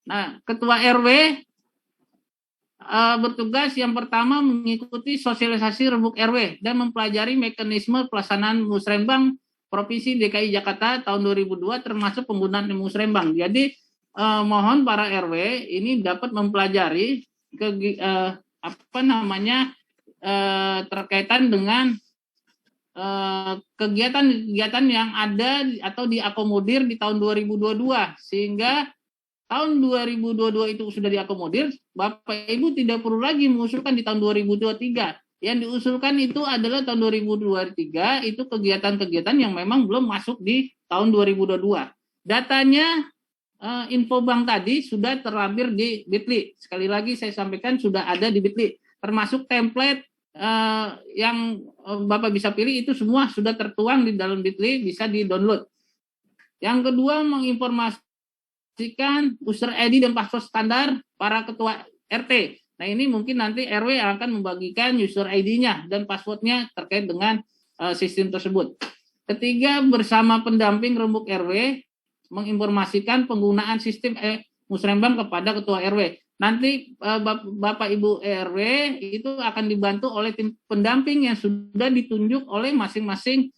Nah, ketua RW bertugas yang pertama mengikuti sosialisasi rembuk RW dan mempelajari mekanisme pelaksanaan musrembang Provinsi DKI Jakarta tahun 2002 termasuk penggunaan musrembang. Jadi mohon para RW ini dapat mempelajari terkaitan dengan kegiatan-kegiatan yang ada atau diakomodir di tahun 2022 sehingga tahun 2022 itu sudah diakomodir, Bapak Ibu tidak perlu lagi mengusulkan di tahun 2023. Yang diusulkan itu adalah tahun 2023 itu kegiatan-kegiatan yang memang belum masuk di tahun 2022. Datanya Infobank tadi sudah terlampir di Bitly. Sekali lagi saya sampaikan sudah ada di Bitly. Termasuk template yang Bapak bisa pilih itu semua sudah tertuang di dalam Bitly, bisa di-download. Yang kedua, menginformasikan user ID dan password standar para ketua RT. Nah, ini mungkin nanti RW akan membagikan user ID-nya dan passwordnya terkait dengan sistem tersebut. Ketiga, bersama pendamping rembuk RW, menginformasikan penggunaan sistem musrembang kepada ketua RW. Nanti Bapak Ibu RW itu akan dibantu oleh tim pendamping yang sudah ditunjuk oleh masing-masing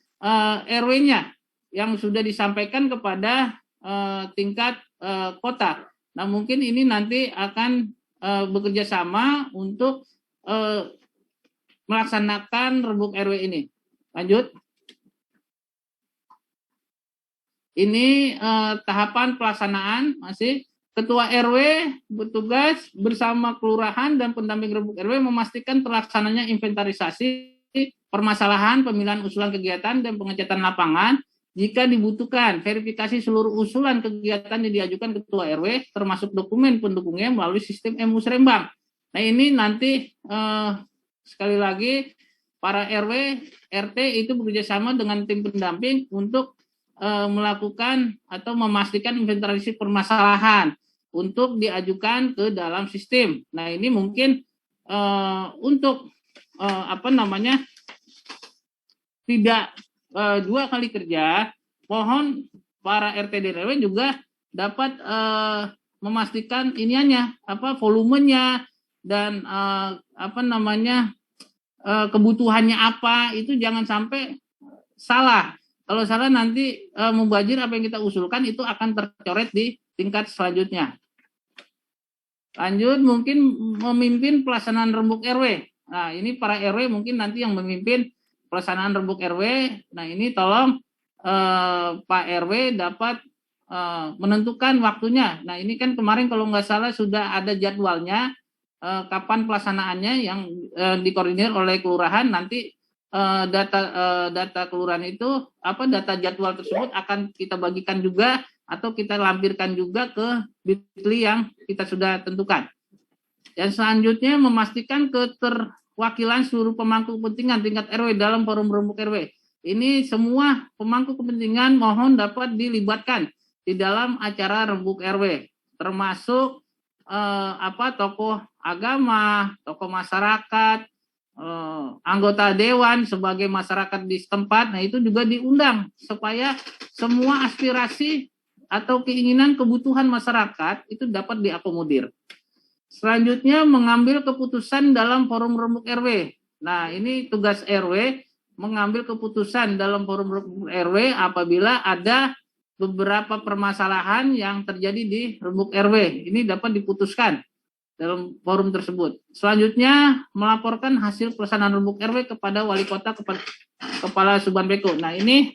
RW-nya yang sudah disampaikan kepada tingkat kota. Nah, mungkin ini nanti akan bekerja sama untuk melaksanakan rembuk RW ini. Lanjut. Ini tahapan pelaksanaan masih. Ketua RW bertugas bersama kelurahan dan pendamping rembuk RW memastikan terlaksananya inventarisasi permasalahan, pemilihan usulan kegiatan, dan pengecatan lapangan. Jika dibutuhkan, verifikasi seluruh usulan kegiatan yang diajukan Ketua RW, termasuk dokumen pendukungnya melalui sistem e-musrembang. Nah, ini nanti sekali lagi para RW, RT itu bekerjasama dengan tim pendamping untuk melakukan atau memastikan inventarisasi permasalahan untuk diajukan ke dalam sistem. Nah, ini mungkin untuk tidak 2 kali kerja, mohon para RT dan RW juga dapat memastikan volumenya dan kebutuhannya apa, itu jangan sampai salah. Kalau salah nanti mubazir apa yang kita usulkan itu akan tercoret di tingkat selanjutnya. Lanjut, mungkin memimpin pelaksanaan rembuk RW. Nah, ini para RW mungkin nanti yang memimpin pelaksanaan rembuk RW. Nah, ini tolong Pak RW dapat menentukan waktunya. Nah, ini kan kemarin kalau nggak salah sudah ada jadwalnya kapan pelaksanaannya yang dikoordinir oleh kelurahan. Nanti data kelurahan itu data jadwal tersebut akan kita bagikan juga atau kita lampirkan juga ke Bitly yang kita sudah tentukan. Dan selanjutnya memastikan keterwakilan seluruh pemangku kepentingan tingkat RW dalam forum rembuk RW. Ini semua pemangku kepentingan mohon dapat dilibatkan di dalam acara rembuk RW, termasuk tokoh agama, tokoh masyarakat, anggota dewan sebagai masyarakat di setempat. Nah, itu juga diundang supaya semua aspirasi atau keinginan kebutuhan masyarakat itu dapat diakomodir. Selanjutnya mengambil keputusan dalam forum rembuk RW. Nah, ini tugas RW mengambil keputusan dalam forum rembuk RW apabila ada beberapa permasalahan yang terjadi di rembuk RW. Ini dapat diputuskan dalam forum tersebut. Selanjutnya, melaporkan hasil pelaksanaan rembuk RW kepada wali kota, kepala Subhanbeko. Nah, ini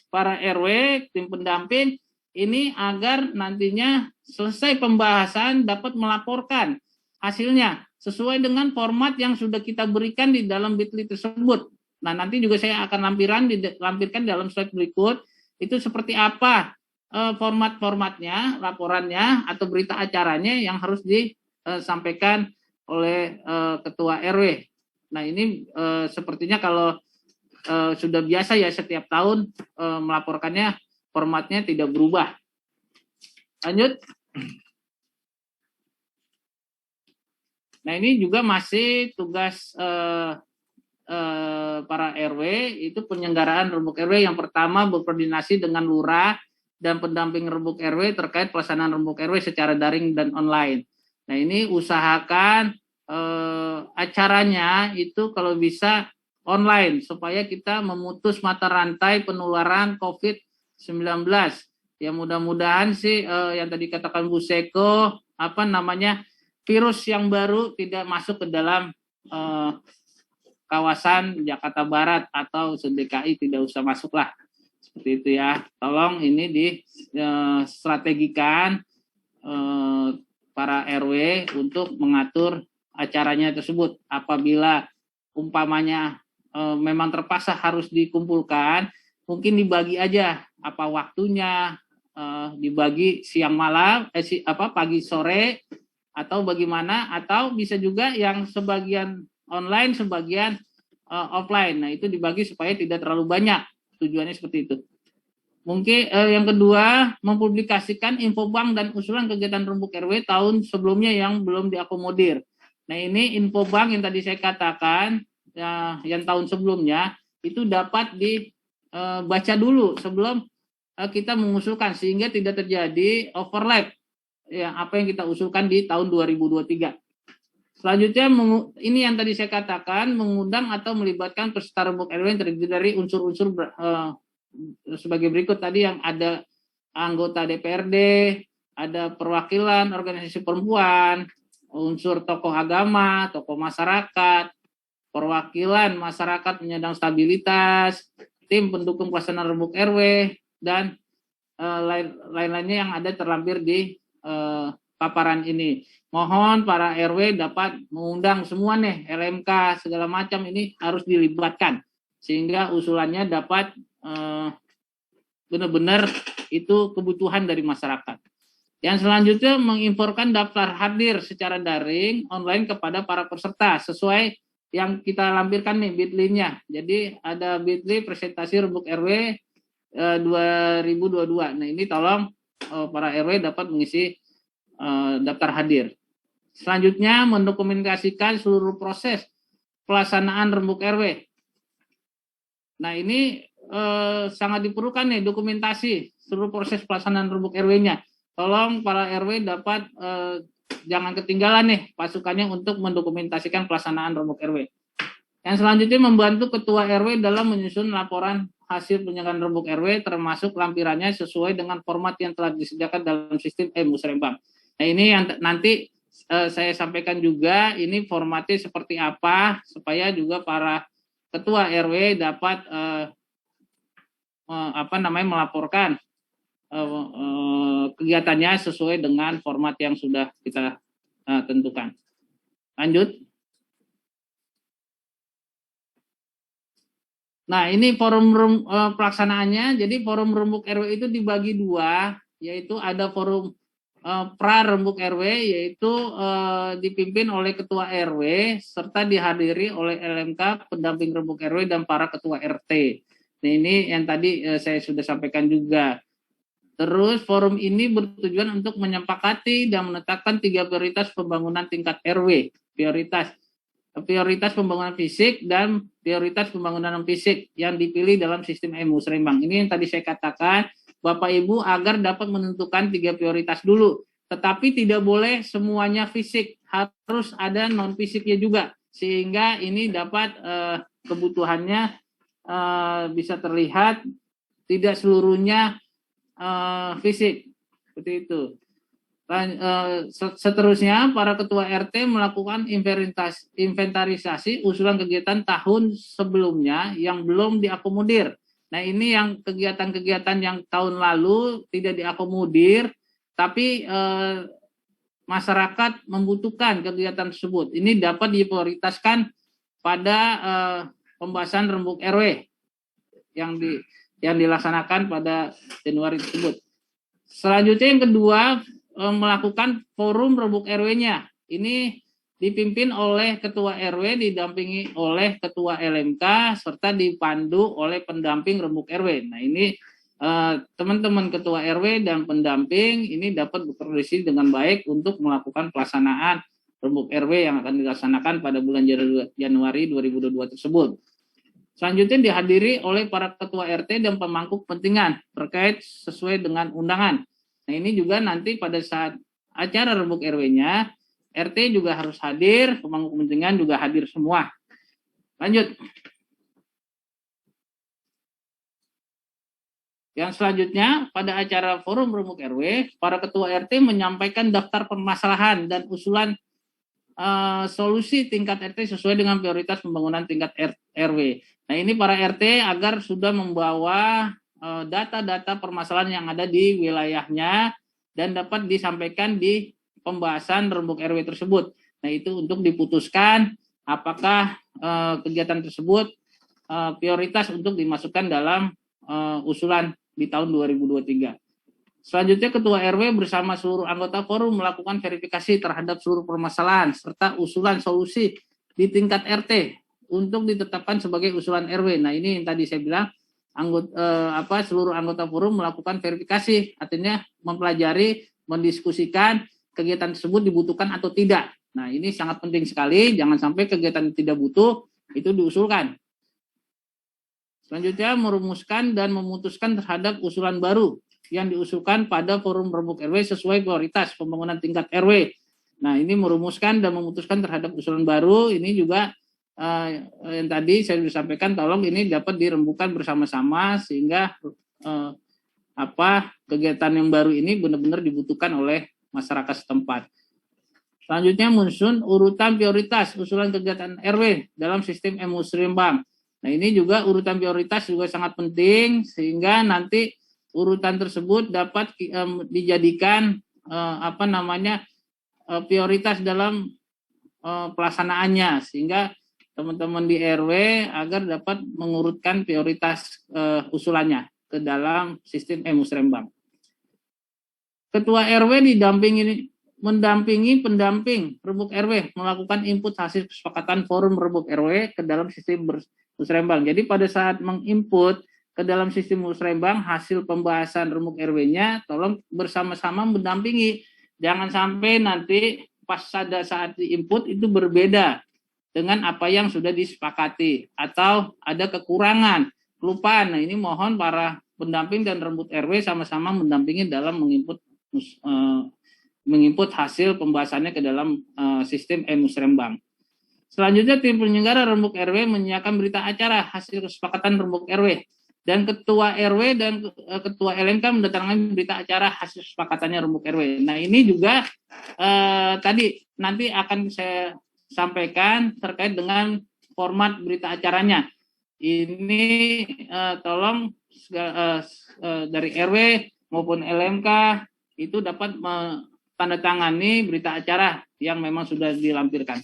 para RW, tim pendamping, ini agar nantinya selesai pembahasan dapat melaporkan hasilnya sesuai dengan format yang sudah kita berikan di dalam Bitly tersebut. Nah, nanti juga saya akan lampirkan dalam slide berikut, itu seperti apa format-formatnya, laporannya, atau berita acaranya yang harus disampaikan oleh Ketua RW. Nah, ini sepertinya kalau sudah biasa ya setiap tahun melaporkannya, formatnya tidak berubah. Lanjut. Nah, ini juga masih tugas para RW, itu penyelenggaraan rembuk RW. Yang pertama, berkoordinasi dengan lurah dan pendamping rembuk RW terkait pelaksanaan rembuk RW secara daring dan online. Nah, ini usahakan acaranya itu kalau bisa online supaya kita memutus mata rantai penularan COVID-19. Ya, mudah-mudahan sih yang tadi katakan Bu Seko, virus yang baru tidak masuk ke dalam kawasan Jakarta Barat atau se-DKI, tidak usah masuklah. Seperti itu ya. Tolong ini distrategikan para RW untuk mengatur acaranya tersebut. Apabila umpamanya memang terpaksa harus dikumpulkan, mungkin dibagi aja apa waktunya, dibagi siang malam, pagi sore, atau bagaimana, atau bisa juga yang sebagian online, sebagian offline. Nah, itu dibagi supaya tidak terlalu banyak. Tujuannya seperti itu. Mungkin yang kedua, mempublikasikan infobank dan usulan kegiatan rembuk RW tahun sebelumnya yang belum diakomodir. Nah, ini infobank yang tadi saya katakan, yang tahun sebelumnya, itu dapat dibaca dulu sebelum kita mengusulkan, sehingga tidak terjadi overlap ya, apa yang kita usulkan di tahun 2023. Selanjutnya, ini yang tadi saya katakan, mengundang atau melibatkan peserta rembuk RW yang terdiri dari unsur-unsur sebagai berikut tadi, yang ada anggota DPRD, ada perwakilan organisasi perempuan, unsur tokoh agama, tokoh masyarakat, perwakilan masyarakat penyandang stabilitas, tim pendukung pelaksanaan rembuk RW, dan lain-lainnya yang ada terlampir di paparan ini. Mohon para RW dapat mengundang semua nih, LMK segala macam ini harus dilibatkan sehingga usulannya dapat benar-benar itu kebutuhan dari masyarakat. Yang selanjutnya, menginformasikan daftar hadir secara daring online kepada para peserta sesuai yang kita lampirkan nih Bitly-nya. Jadi ada Bitly presentasi rembuk RW 2022. Nah, ini tolong para RW dapat mengisi daftar hadir. Selanjutnya, mendokumentasikan seluruh proses pelaksanaan rembuk RW. Nah, ini sangat diperlukan nih dokumentasi seluruh proses pelaksanaan rembuk RW-nya. Tolong para RW dapat jangan ketinggalan nih pasukannya untuk mendokumentasikan pelaksanaan rembuk RW. Yang selanjutnya, membantu ketua RW dalam menyusun laporan hasil penyelenggaraan rembuk RW termasuk lampirannya sesuai dengan format yang telah disediakan dalam sistem Musrembang. Nah, ini yang nanti saya sampaikan juga, ini formatnya seperti apa supaya juga para ketua RW dapat melaporkan kegiatannya sesuai dengan format yang sudah kita tentukan. Lanjut. Nah, ini forum pelaksanaannya. Jadi forum rembuk RW itu dibagi dua, yaitu ada forum pra rembuk RW, yaitu dipimpin oleh ketua RW serta dihadiri oleh LMK, pendamping rembuk RW, dan para ketua RT. Nah, ini yang tadi saya sudah sampaikan juga. Terus forum ini bertujuan untuk menyepakati dan menetapkan 3 prioritas pembangunan tingkat RW. Prioritas pembangunan fisik dan prioritas pembangunan non fisik yang dipilih dalam sistem Musrembang. Ini yang tadi saya katakan, Bapak Ibu, agar dapat menentukan 3 prioritas dulu. Tetapi tidak boleh semuanya fisik, harus ada non fisiknya juga, sehingga ini dapat kebutuhannya bisa terlihat, tidak seluruhnya fisik, seperti itu. Seterusnya, para ketua RT melakukan inventarisasi usulan kegiatan tahun sebelumnya yang belum diakomodir. Nah, ini yang kegiatan-kegiatan yang tahun lalu tidak diakomodir, tapi masyarakat membutuhkan kegiatan tersebut. Ini dapat diprioritaskan pada pembahasan rembuk RW yang dilaksanakan pada Januari tersebut. Selanjutnya yang kedua, melakukan forum rembuk RW-nya. Ini dipimpin oleh ketua RW, didampingi oleh ketua LMK, serta dipandu oleh pendamping rembuk RW. Nah, ini teman-teman ketua RW dan pendamping ini dapat berkoordinasi dengan baik untuk melakukan pelaksanaan rembuk RW yang akan dilaksanakan pada bulan Januari 2022 tersebut. Selanjutnya dihadiri oleh para ketua RT dan pemangku kepentingan terkait sesuai dengan undangan. Nah, ini juga nanti pada saat acara rembuk RW-nya, RT juga harus hadir, pemangku kepentingan juga hadir semua. Lanjut. Yang selanjutnya, pada acara forum rembuk RW, para ketua RT menyampaikan daftar permasalahan dan usulan solusi tingkat RT sesuai dengan prioritas pembangunan tingkat RW. Nah, ini para RT agar sudah membawa data-data permasalahan yang ada di wilayahnya dan dapat disampaikan di pembahasan rembuk RW tersebut. Nah, itu untuk diputuskan apakah kegiatan tersebut prioritas untuk dimasukkan dalam usulan di tahun 2023. Selanjutnya, ketua RW bersama seluruh anggota forum melakukan verifikasi terhadap seluruh permasalahan serta usulan solusi di tingkat RT untuk ditetapkan sebagai usulan RW. Nah, ini yang tadi saya bilang, seluruh anggota forum melakukan verifikasi, artinya mempelajari, mendiskusikan kegiatan tersebut dibutuhkan atau tidak. Nah, ini sangat penting sekali, jangan sampai kegiatan tidak butuh itu diusulkan. Selanjutnya, merumuskan dan memutuskan terhadap usulan baru yang diusulkan pada forum rembuk RW sesuai prioritas pembangunan tingkat RW. Nah, ini merumuskan dan memutuskan terhadap usulan baru, ini juga yang tadi saya sudah sampaikan, tolong ini dapat dirembukan bersama-sama sehingga kegiatan yang baru ini benar-benar dibutuhkan oleh masyarakat setempat. Selanjutnya, menyusun urutan prioritas usulan kegiatan RW dalam sistem e-musrembang. Nah, ini juga urutan prioritas juga sangat penting sehingga nanti urutan tersebut dapat dijadikan prioritas dalam pelaksanaannya, sehingga teman-teman di RW agar dapat mengurutkan prioritas usulannya ke dalam sistem e-musrembang. Ketua RW mendampingi pendamping rembuk RW melakukan input hasil kesepakatan forum rembuk RW ke dalam sistem musrembang. Jadi pada saat menginput ke dalam sistem musrembang hasil pembahasan rembuk RW-nya, tolong bersama-sama mendampingi. Jangan sampai nanti pas pada saat diinput itu berbeda dengan apa yang sudah disepakati atau ada kekurangan, kelupaan. Nah, ini mohon para pendamping dan rembuk RW sama-sama mendampingi dalam menginput hasil pembahasannya ke dalam sistem e-musrembang. Selanjutnya, tim penyelenggara rembuk RW menyiapkan berita acara hasil kesepakatan rembuk RW dan ketua RW dan ketua LMK mendatangkan berita acara hasil kesepakatannya rembuk RW. Nah, ini juga tadi nanti akan saya sampaikan terkait dengan format berita acaranya. Ini tolong dari RW maupun LMK itu dapat menandatangani berita acara yang memang sudah dilampirkan.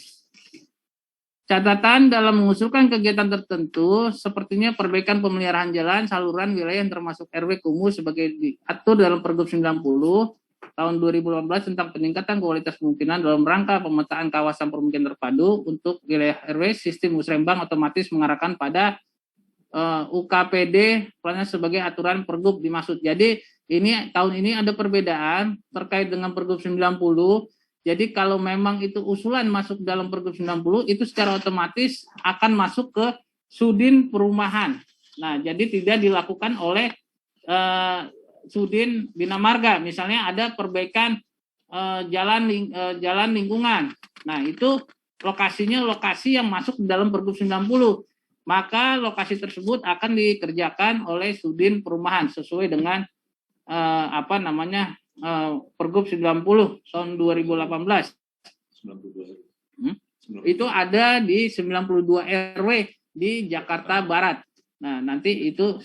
Catatan dalam mengusulkan kegiatan tertentu, sepertinya perbaikan pemeliharaan jalan, saluran, wilayah yang termasuk RW kumuh sebagai diatur dalam Pergub 90 tahun 2018 tentang peningkatan kualitas pemukiman dalam rangka pemetaan kawasan permukiman terpadu untuk wilayah RW, sistem musrembang otomatis mengarahkan pada UKPD sebagai aturan Pergub dimaksud. Jadi ini tahun ini ada perbedaan terkait dengan Pergub 90. Jadi kalau memang itu usulan masuk dalam Pergub 90, itu secara otomatis akan masuk ke Sudin Perumahan. Nah, jadi tidak dilakukan oleh Sudin Bina Marga. Misalnya ada perbaikan jalan lingkungan. Nah, itu lokasinya lokasi yang masuk dalam Pergub 90. maka lokasi tersebut akan dikerjakan oleh Sudin Perumahan sesuai dengan Pergub 90 tahun 2018. Itu ada di 92 RW di Jakarta Barat. Nah, nanti itu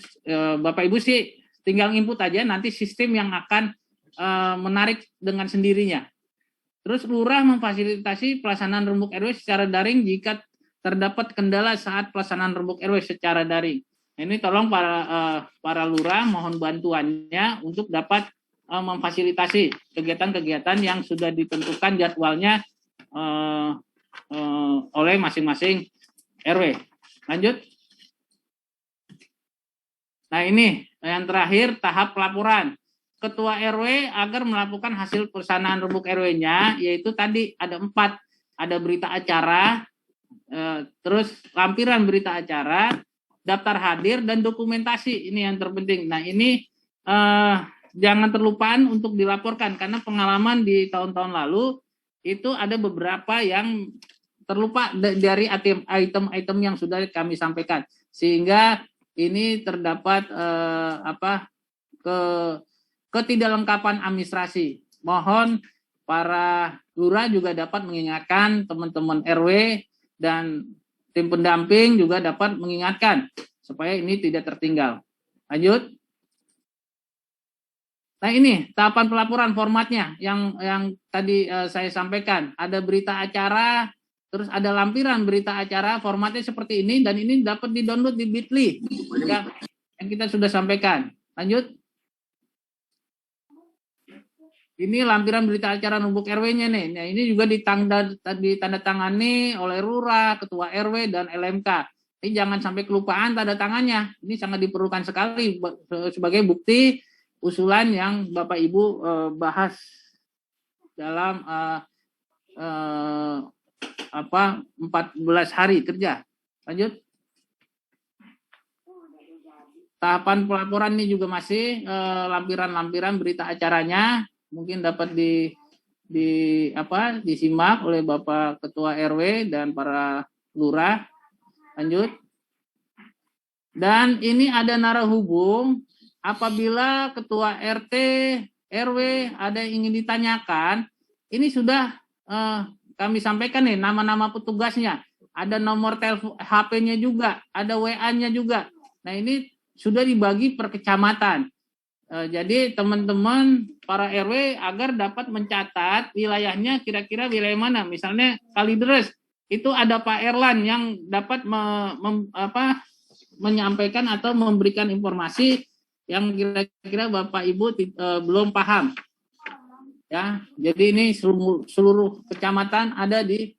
Bapak Ibu sih tinggal input aja, nanti sistem yang akan menarik dengan sendirinya. Terus lurah memfasilitasi pelaksanaan rembuk RW secara daring jika terdapat kendala saat pelaksanaan rembuk RW secara daring. Ini tolong para lurah mohon bantuannya untuk dapat memfasilitasi kegiatan-kegiatan yang sudah ditentukan jadwalnya oleh masing-masing RW. Lanjut. Nah, ini yang terakhir tahap pelaporan. Ketua RW agar melakukan hasil pelaksanaan rembuk RW-nya, yaitu tadi ada 4, ada berita acara, terus lampiran berita acara, daftar hadir, dan dokumentasi. Ini yang terpenting. Nah, ini jangan terlupaan untuk dilaporkan, karena pengalaman di tahun-tahun lalu itu ada beberapa yang terlupa dari item-item yang sudah kami sampaikan. Sehingga ini terdapat ketidaklengkapan administrasi. Mohon para lurah juga dapat mengingatkan teman-teman RW dan tim pendamping juga dapat mengingatkan supaya ini tidak tertinggal. Lanjut. Nah, ini tahapan pelaporan formatnya yang tadi saya sampaikan. Ada berita acara, terus ada lampiran berita acara, formatnya seperti ini, dan ini dapat di-download di Bitly yang kita sudah sampaikan. Lanjut. Ini lampiran berita acara rembuk RW-nya nih. Nah, ini juga ditandatangani oleh lurah, ketua RW, dan LMK. Ini jangan sampai kelupaan tanda tangannya. Ini sangat diperlukan sekali sebagai bukti usulan yang Bapak Ibu bahas dalam 14 hari kerja. Lanjut. Tahapan pelaporan ini juga masih lampiran-lampiran berita acaranya. Mungkin dapat disimak oleh Bapak Ketua RW dan para lurah. Lanjut. Dan ini ada narah hubung apabila Ketua RT RW ada yang ingin ditanyakan, ini sudah kami sampaikan nih nama-nama petugasnya, ada nomor telepon HP-nya juga, ada WA-nya juga. Nah, ini sudah dibagi per kecamatan. Jadi teman-teman para RW agar dapat mencatat wilayahnya kira-kira wilayah mana. Misalnya Kalideres itu ada Pak Erlan yang dapat menyampaikan atau memberikan informasi yang kira-kira Bapak Ibu belum paham. Ya, jadi ini seluruh kecamatan ada di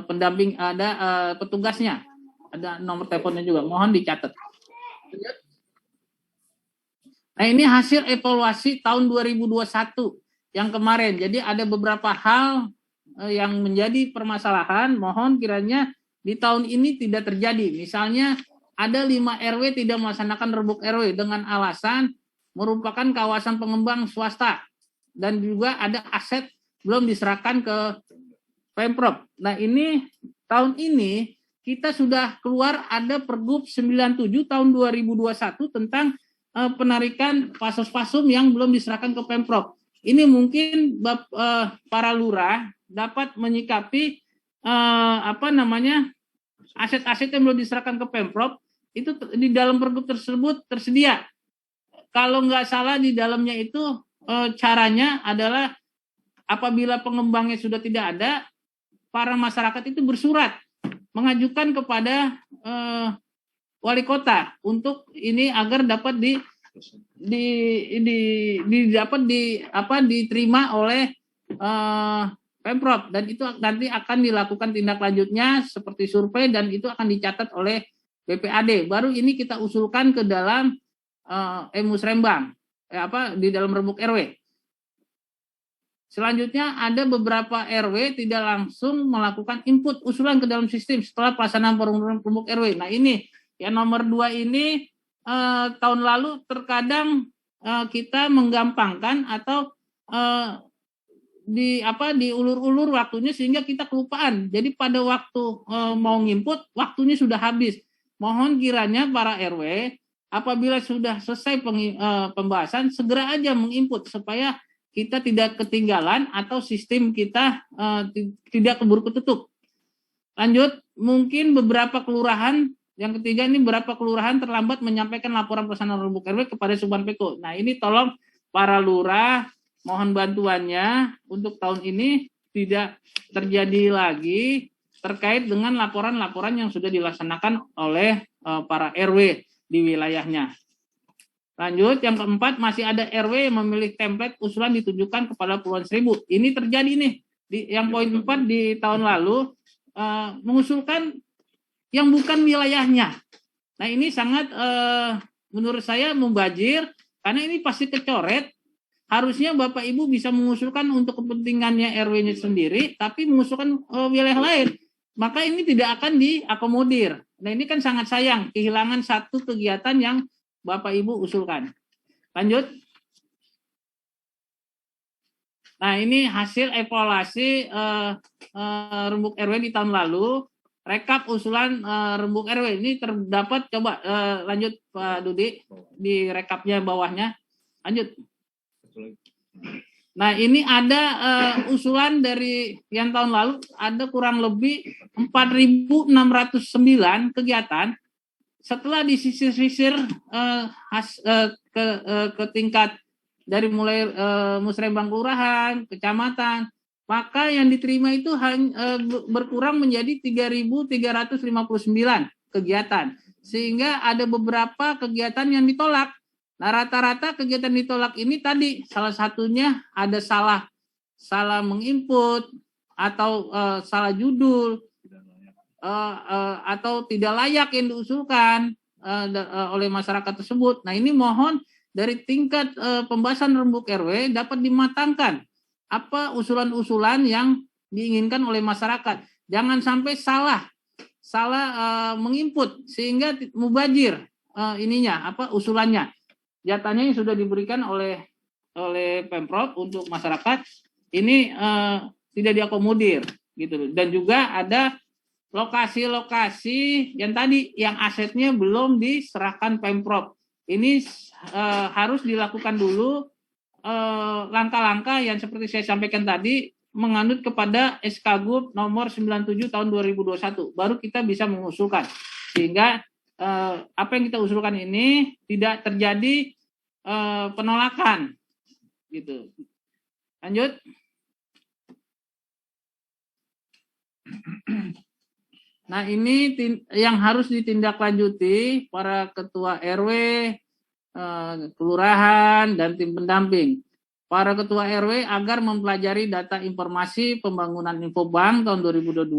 pendamping, ada petugasnya, ada nomor teleponnya juga. Mohon dicatat. Nah, ini hasil evaluasi tahun 2021 yang kemarin. Jadi ada beberapa hal yang menjadi permasalahan, mohon kiranya di tahun ini tidak terjadi. Misalnya ada 5 RW tidak melaksanakan rembuk RW dengan alasan merupakan kawasan pengembang swasta dan juga ada aset belum diserahkan ke Pemprov. Nah, ini tahun ini kita sudah keluar ada Pergub 97 tahun 2021 tentang penarikan pasos-pasum yang belum diserahkan ke Pemprov. Ini mungkin para lurah dapat menyikapi aset-aset yang belum diserahkan ke Pemprov itu di dalam Pergub tersebut tersedia. Kalau nggak salah di dalamnya itu caranya adalah apabila pengembangnya sudah tidak ada, para masyarakat itu bersurat mengajukan kepada wali kota untuk ini agar dapat diterima oleh Pemprov, dan itu nanti akan dilakukan tindak lanjutnya seperti survei dan itu akan dicatat oleh BPAD. Baru ini kita usulkan ke dalam Musrembang di dalam rembuk RW. Selanjutnya ada beberapa RW tidak langsung melakukan input usulan ke dalam sistem setelah pelaksanaan rembuk RW. Nah, ini yang nomor 2 ini tahun lalu terkadang kita menggampangkan atau diulur-ulur waktunya sehingga kita kelupaan. Jadi pada waktu mau nginput waktunya sudah habis. Mohon kiranya para RW apabila sudah selesai pembahasan segera aja menginput supaya kita tidak ketinggalan atau sistem kita tidak keburu ketutup. Lanjut, mungkin beberapa kelurahan, yang ketiga ini beberapa kelurahan terlambat menyampaikan laporan pelaksanaan rembuk RW kepada Subban Peko. Nah ini tolong para lurah mohon bantuannya untuk tahun ini tidak terjadi lagi terkait dengan laporan-laporan yang sudah dilaksanakan oleh para RW di wilayahnya. Lanjut, yang keempat, masih ada RW yang memilih template usulan ditujukan kepada puluhan seribu. Ini terjadi nih, yang poin 4 di tahun lalu, mengusulkan yang bukan wilayahnya. Nah ini sangat menurut saya mubazir, karena ini pasti kecoret. Harusnya Bapak Ibu bisa mengusulkan untuk kepentingannya RW-nya sendiri, tapi mengusulkan wilayah lain. Maka ini tidak akan diakomodir. Nah ini kan sangat sayang, kehilangan satu kegiatan yang Bapak Ibu usulkan. Lanjut. Nah ini hasil evaluasi rembuk RW di tahun lalu. Rekap usulan rembuk RW ini terdapat, coba lanjut Pak Dudi, di rekapnya bawahnya. Lanjut. Nah ini ada usulan dari yang tahun lalu, ada kurang lebih 4.609 kegiatan. Setelah disisir-sisir ke tingkat dari mulai musrembang kelurahan, kecamatan, maka yang diterima itu berkurang menjadi 3.359 kegiatan. Sehingga ada beberapa kegiatan yang ditolak. Nah, rata-rata kegiatan ditolak ini tadi salah satunya ada salah menginput atau salah judul atau tidak layak yang diusulkan oleh masyarakat tersebut. Nah, ini mohon dari tingkat pembahasan rembuk RW dapat dimatangkan apa usulan-usulan yang diinginkan oleh masyarakat. Jangan sampai salah menginput sehingga mubazir usulannya. Jatahnya yang sudah diberikan oleh Pemprov untuk masyarakat ini tidak diakomodir gitu. Dan juga ada lokasi-lokasi yang tadi yang asetnya belum diserahkan Pemprov. Ini harus dilakukan dulu langkah-langkah yang seperti saya sampaikan tadi menganut kepada SK-Gub nomor 97 tahun 2021. Baru kita bisa mengusulkan sehingga apa yang kita usulkan ini tidak terjadi penolakan gitu. Lanjut. Nah ini yang harus ditindaklanjuti para ketua RW, kelurahan, dan tim pendamping. Para ketua RW agar mempelajari data informasi pembangunan Infobank tahun 2022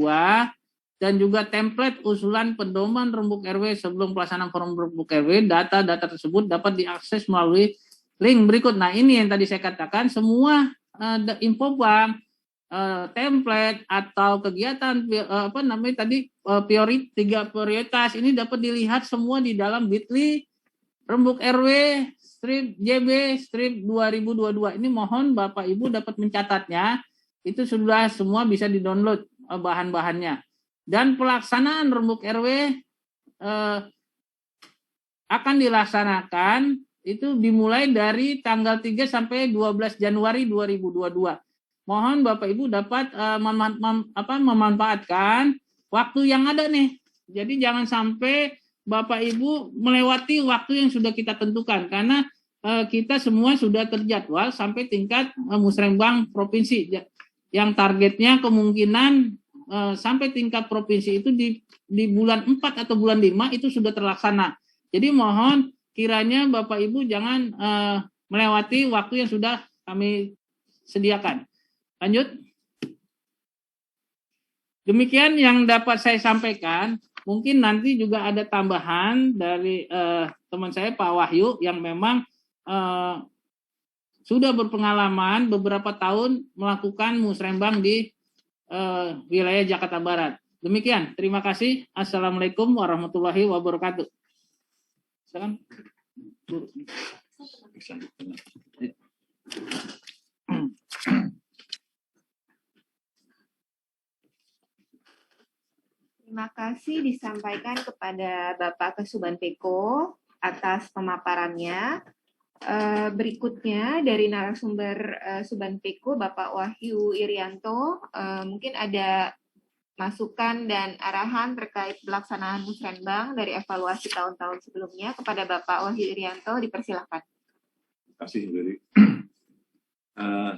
dan juga template usulan pedoman rembuk RW sebelum pelaksanaan forum rembuk RW. Data-data tersebut dapat diakses melalui link berikut. Nah ini yang tadi saya katakan, semua Infobank, template atau kegiatan tiga prioritas ini dapat dilihat semua di dalam Bitly rembuk RW JB 2022. Ini mohon Bapak Ibu dapat mencatatnya, itu sudah semua bisa di-download bahan-bahannya. Dan pelaksanaan rembuk RW akan dilaksanakan itu dimulai dari tanggal 3 sampai 12 Januari 2022. Mohon Bapak Ibu dapat memanfaatkan waktu yang ada nih. Jadi jangan sampai Bapak Ibu melewati waktu yang sudah kita tentukan, karena kita semua sudah terjadwal sampai tingkat musrembang provinsi yang targetnya kemungkinan sampai tingkat provinsi itu di bulan 4 atau bulan 5 itu sudah terlaksana. Jadi mohon kiranya Bapak Ibu jangan melewati waktu yang sudah kami sediakan. Lanjut. Demikian yang dapat saya sampaikan. Mungkin nanti juga ada tambahan dari teman saya Pak Wahyu yang memang sudah berpengalaman beberapa tahun melakukan musrembang di wilayah Jakarta Barat. Demikian, terima kasih. Assalamualaikum warahmatullahi wabarakatuh. Silakan. Terima kasih disampaikan kepada Bapak Kasubag Peko atas pemaparannya. Berikutnya dari narasumber Subag Peko, Bapak Wahyu Irianto, mungkin ada masukan dan arahan terkait pelaksanaan musrenbang dari evaluasi tahun-tahun sebelumnya kepada Bapak Wahyu Irianto, dipersilakan. Terima kasih, Lili.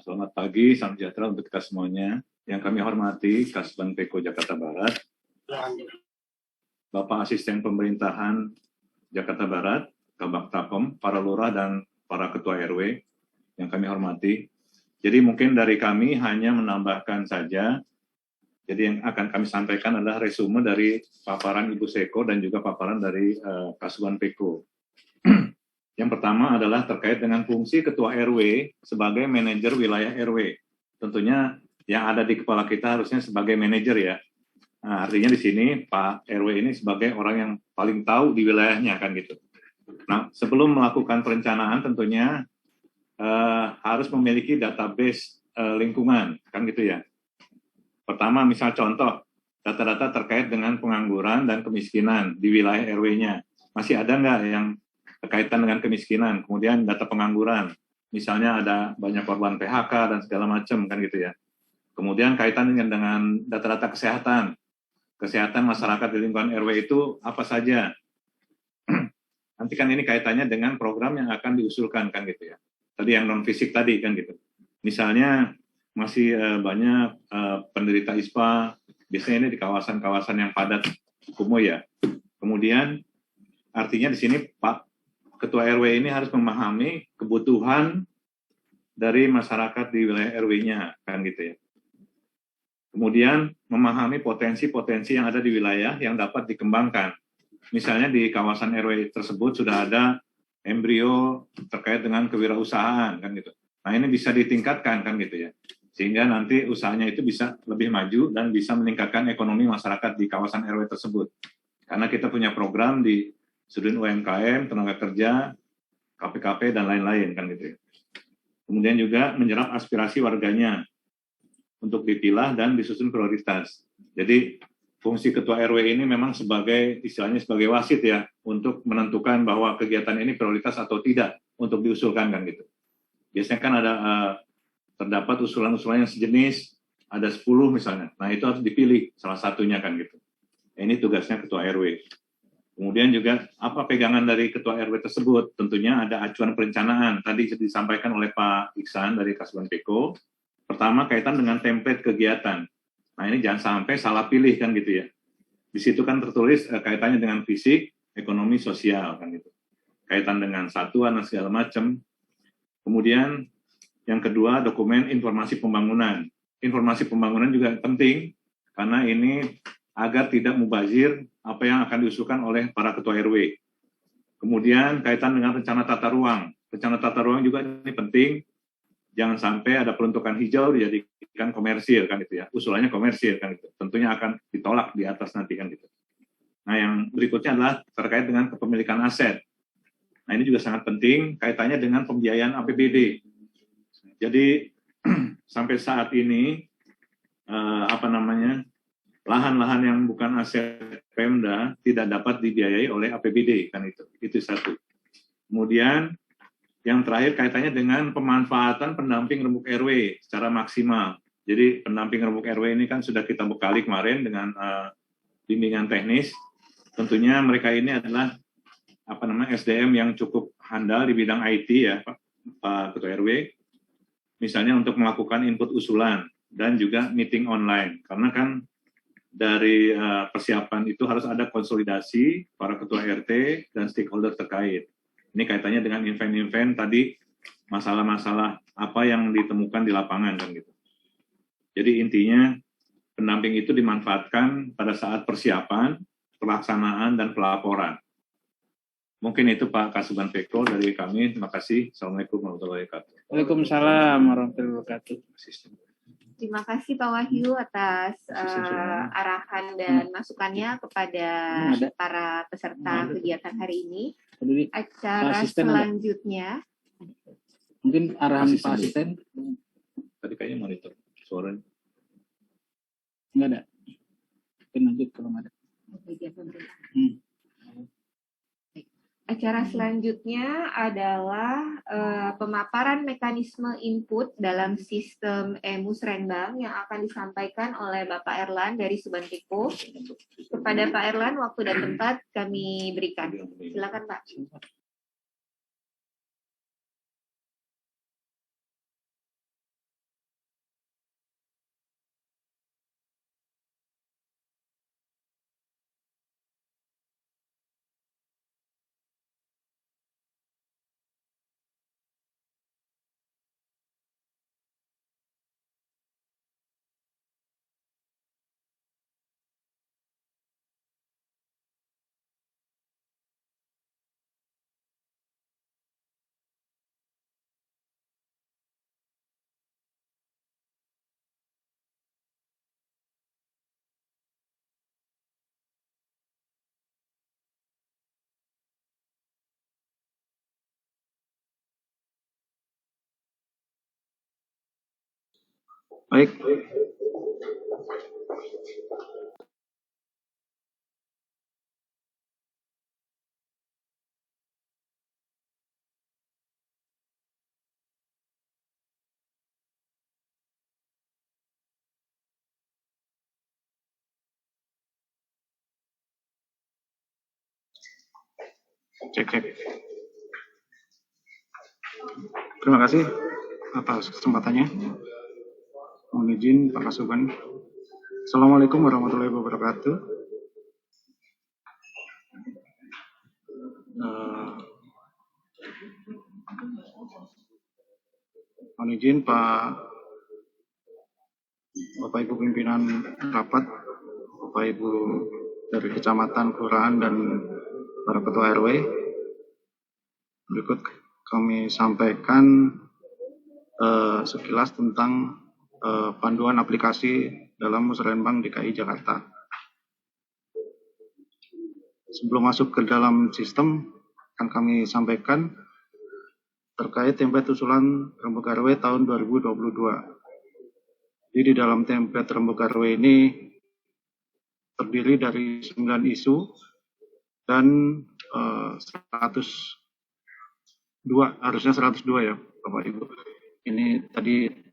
Selamat pagi, salam sejahtera untuk kita semuanya. Yang kami hormati Kasubag Peko Jakarta Barat, Bapak Asisten Pemerintahan Jakarta Barat, Kabak Tapem, para lurah dan para ketua RW yang kami hormati. Jadi mungkin dari kami hanya menambahkan saja. Jadi yang akan kami sampaikan adalah resume dari paparan Ibu Seko dan juga paparan dari Kasubag Peko. Yang pertama adalah terkait dengan fungsi ketua RW sebagai manajer wilayah RW. Tentunya yang ada di kepala kita harusnya sebagai manajer ya. Nah, artinya di sini Pak RW ini sebagai orang yang paling tahu di wilayahnya kan gitu. Nah, sebelum melakukan perencanaan tentunya harus memiliki database lingkungan kan gitu ya. Pertama, misal contoh data-data terkait dengan pengangguran dan kemiskinan di wilayah RW-nya. Masih ada nggak yang berkaitan dengan kemiskinan? Kemudian data pengangguran, misalnya ada banyak korban PHK dan segala macam kan gitu ya. Kemudian kaitan dengan data-data kesehatan masyarakat di lingkungan RW itu apa saja. Nanti kan ini kaitannya dengan program yang akan diusulkan kan gitu ya. Tadi yang non fisik tadi kan gitu. Misalnya masih banyak penderita ISPA, biasanya ini di kawasan-kawasan yang padat kumuh ya. Kemudian artinya di sini Pak Ketua RW ini harus memahami kebutuhan dari masyarakat di wilayah RW-nya kan gitu ya. Kemudian memahami potensi-potensi yang ada di wilayah yang dapat dikembangkan. Misalnya di kawasan RW tersebut sudah ada embrio terkait dengan kewirausahaan kan gitu. Nah ini bisa ditingkatkan kan gitu ya. Sehingga nanti usahanya itu bisa lebih maju dan bisa meningkatkan ekonomi masyarakat di kawasan RW tersebut. Karena kita punya program di Sudin UMKM, tenaga kerja, KPKP dan lain-lain kan gitu ya. Kemudian juga menyerap aspirasi warganya untuk dipilah dan disusun prioritas. Jadi fungsi ketua RW ini memang sebagai istilahnya sebagai wasit ya untuk menentukan bahwa kegiatan ini prioritas atau tidak untuk diusulkan kan gitu. Biasanya kan ada terdapat usulan-usulan yang sejenis, ada 10 misalnya. Nah itu harus dipilih salah satunya kan gitu. Ini tugasnya ketua RW. Kemudian juga apa pegangan dari ketua RW tersebut? Tentunya ada acuan perencanaan. Tadi disampaikan oleh Pak Iksan dari Kasubag Peko. Pertama kaitan dengan template kegiatan. Nah ini jangan sampai salah pilih kan gitu ya. Di situ kan tertulis kaitannya dengan fisik, ekonomi, sosial kan gitu. Kaitan dengan satuan dan segala macam. Kemudian yang kedua dokumen informasi pembangunan. Informasi pembangunan juga penting karena ini agar tidak mubazir apa yang akan diusulkan oleh para ketua RW. Kemudian kaitan dengan rencana tata ruang. Rencana tata ruang juga ini penting. Jangan sampai ada peruntukan hijau dijadikan komersil kan gitu ya. Usulannya komersil kan gitu. Tentunya akan ditolak di atas nanti kan gitu. Nah, yang berikutnya adalah terkait dengan kepemilikan aset. Nah, ini juga sangat penting kaitannya dengan pembiayaan APBD. Jadi sampai saat ini lahan-lahan yang bukan aset Pemda tidak dapat dibiayai oleh APBD kan itu. Itu satu. Kemudian yang terakhir kaitannya dengan pemanfaatan pendamping rembuk RW secara maksimal. Jadi pendamping rembuk RW ini kan sudah kita bekali kemarin dengan bimbingan teknis. Tentunya mereka ini adalah SDM yang cukup handal di bidang IT ya Pak Ketua RW. Misalnya untuk melakukan input usulan dan juga meeting online. Karena kan dari persiapan itu harus ada konsolidasi para ketua RT dan stakeholder terkait. Ini kaitannya dengan event-event tadi, masalah-masalah apa yang ditemukan di lapangan kan gitu. Jadi intinya pendamping itu dimanfaatkan pada saat persiapan, pelaksanaan dan pelaporan. Mungkin itu Pak Kasubag Peko dari kami. Terima kasih. Assalamualaikum warahmatullahi wabarakatuh. Waalaikumsalam warahmatullahi wabarakatuh. Terima kasih Pak Wahyu atas arahan dan masukannya kepada para peserta kegiatan hari ini. Acara selanjutnya. Mungkin arahan Pak Asisten. Tadi kayaknya monitor suaranya. Enggak ada. Mungkin lanjut kalau nggak ada. Acara selanjutnya adalah pemaparan mekanisme input dalam sistem Musrenbang yang akan disampaikan oleh Bapak Erlan dari Subantiko. Kepada Pak Erlan, waktu dan tempat kami berikan. Silakan Pak. Baik. Cek. Terima kasih atas kesempatannya. Mohon izin Pak Kasuban. Assalamualaikum warahmatullahi wabarakatuh. Mohon izin Bapak Ibu pimpinan rapat, Bapak Ibu dari kecamatan, kelurahan, dan para ketua RW. Berikut kami sampaikan sekilas tentang panduan aplikasi dalam Musrenbang DKI Jakarta. Sebelum masuk ke dalam sistem, akan kami sampaikan terkait template usulan Rembuk RW tahun 2022. Jadi di dalam template Rembuk RW ini terdiri dari 9 isu dan 102, harusnya 102 ya Bapak Ibu. Ini tadi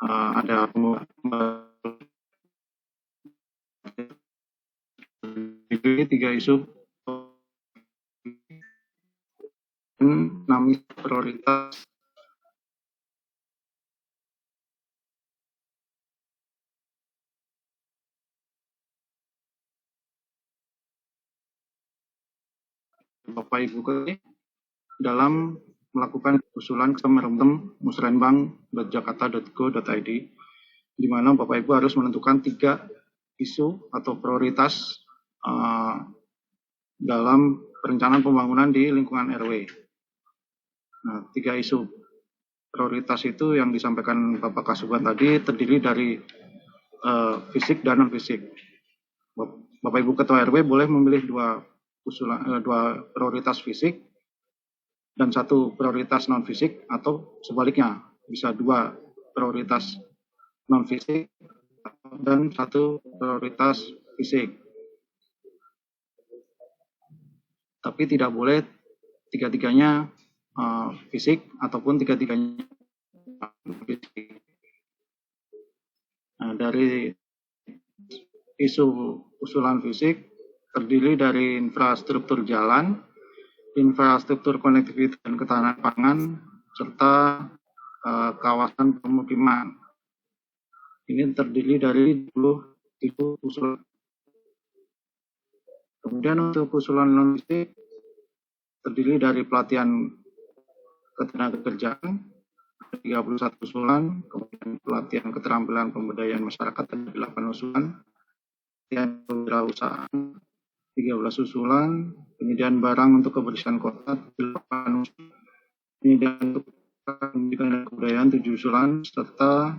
ada 3 isu 6 prioritas Bapak Ibu dalam melakukan usulan ke musrenbang.jakarta.go.id, di mana Bapak Ibu harus menentukan 3 isu atau prioritas dalam perencanaan pembangunan di lingkungan RW. Nah, 3 isu prioritas itu yang disampaikan Bapak Kasuban tadi terdiri dari fisik dan non-fisik. Bapak Ibu Ketua RW boleh memilih 2 prioritas fisik dan 1 prioritas non-fisik, atau sebaliknya bisa 2 prioritas non-fisik dan 1 prioritas fisik. Tapi tidak boleh 3-3-nya fisik ataupun 3-3-nya fisik. Nah, dari isu usulan fisik terdiri dari infrastruktur jalan, infrastruktur konektivitas dan ketahanan pangan, serta kawasan pemukiman. Ini terdiri dari 20 isu usulan. Kemudian untuk usulan non-fisik terdiri dari pelatihan ketenagakerjaan 31 usulan, kemudian pelatihan keterampilan pemberdayaan masyarakat ada 8 usulan, pelatihan kewirausahaan 13 usulan, penyediaan barang untuk kebersihan kota 8 usulan, penyediaan untuk pendidikan dan kebudayaan 7 usulan, serta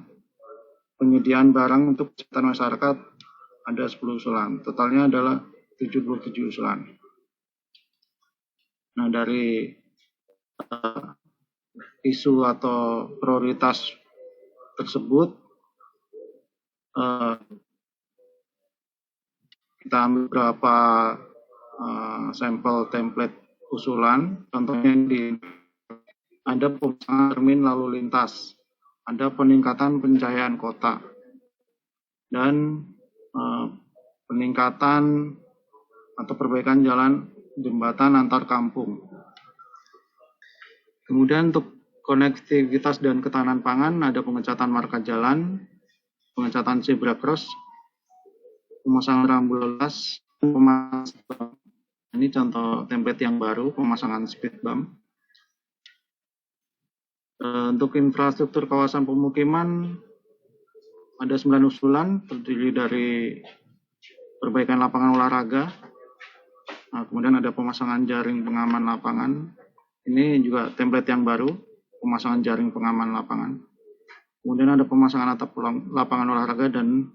penyediaan barang untuk kesehatan masyarakat ada 10 usulan. Totalnya adalah 77 usulan. Nah, dari isu atau prioritas tersebut kita ambil beberapa sampel template usulan, contohnya ada pemasangan termin lalu lintas, ada peningkatan pencahayaan kota, dan peningkatan atau perbaikan jalan jembatan antar kampung. Kemudian untuk konektivitas dan ketahanan pangan ada pengecatan marka jalan, pengecatan zebra cross, pemasangan rambu lalu lintas, ini contoh template yang baru, pemasangan speed bump. Untuk infrastruktur kawasan pemukiman ada 9 usulan, terdiri dari perbaikan lapangan olahraga, kemudian ada pemasangan jaring pengaman lapangan. Ini juga template yang baru, pemasangan jaring pengaman lapangan. Kemudian ada pemasangan atap lapangan olahraga dan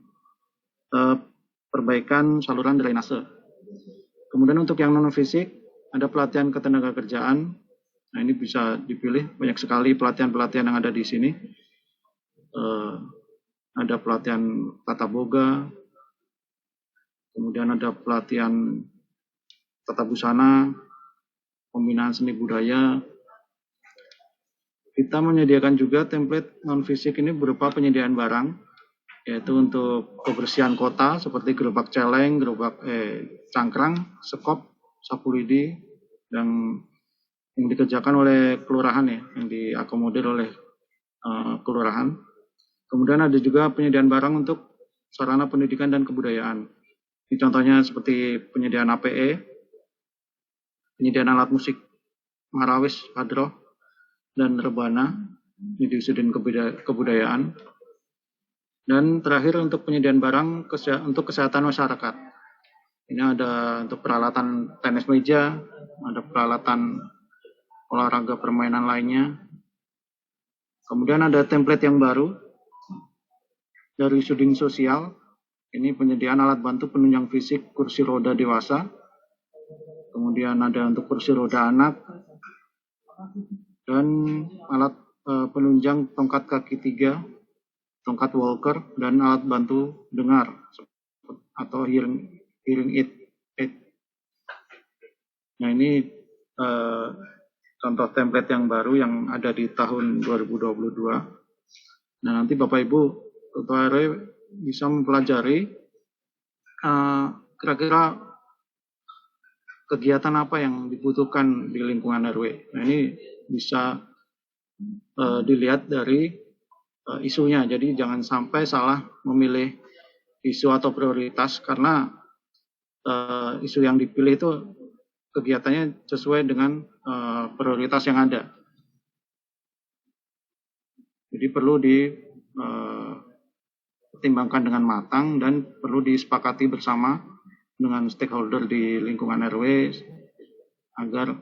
perbaikan saluran drainase. Kemudian untuk yang non-fisik, ada pelatihan ketenaga kerjaan. Nah, ini bisa dipilih, banyak sekali pelatihan-pelatihan yang ada di sini. Ada pelatihan tata boga, kemudian ada pelatihan tata busana, pembinaan seni budaya. Kita menyediakan juga template non-fisik ini berupa penyediaan barang, yaitu untuk kebersihan kota seperti gerobak celeng, gerobak cangkrang, sekop, sapu lidi, yang dikerjakan oleh kelurahan ya, yang diakomodir oleh kelurahan. Kemudian ada juga penyediaan barang untuk sarana pendidikan dan kebudayaan. Ini contohnya seperti penyediaan APE, penyediaan alat musik marawis, hadroh, dan rebana, ini disudin kebudayaan. Dan terakhir untuk penyediaan barang untuk kesehatan masyarakat. Ini ada untuk peralatan tenis meja, ada peralatan olahraga permainan lainnya. Kemudian ada template yang baru dari Sudin Sosial. Ini penyediaan alat bantu penunjang fisik kursi roda dewasa. Kemudian ada untuk kursi roda anak dan alat penunjang tongkat kaki 3, tongkat walker, dan alat bantu dengar atau hearing aid. Nah, ini contoh template yang baru yang ada di tahun 2022. Nah, nanti Bapak Ibu Ketua RW bisa mempelajari kira-kira kegiatan apa yang dibutuhkan di lingkungan RW. Nah, ini bisa dilihat dari isunya. Jadi jangan sampai salah memilih isu atau prioritas karena isu yang dipilih itu kegiatannya sesuai dengan prioritas yang ada. Jadi perlu dipertimbangkan dengan matang dan perlu disepakati bersama dengan stakeholder di lingkungan RW agar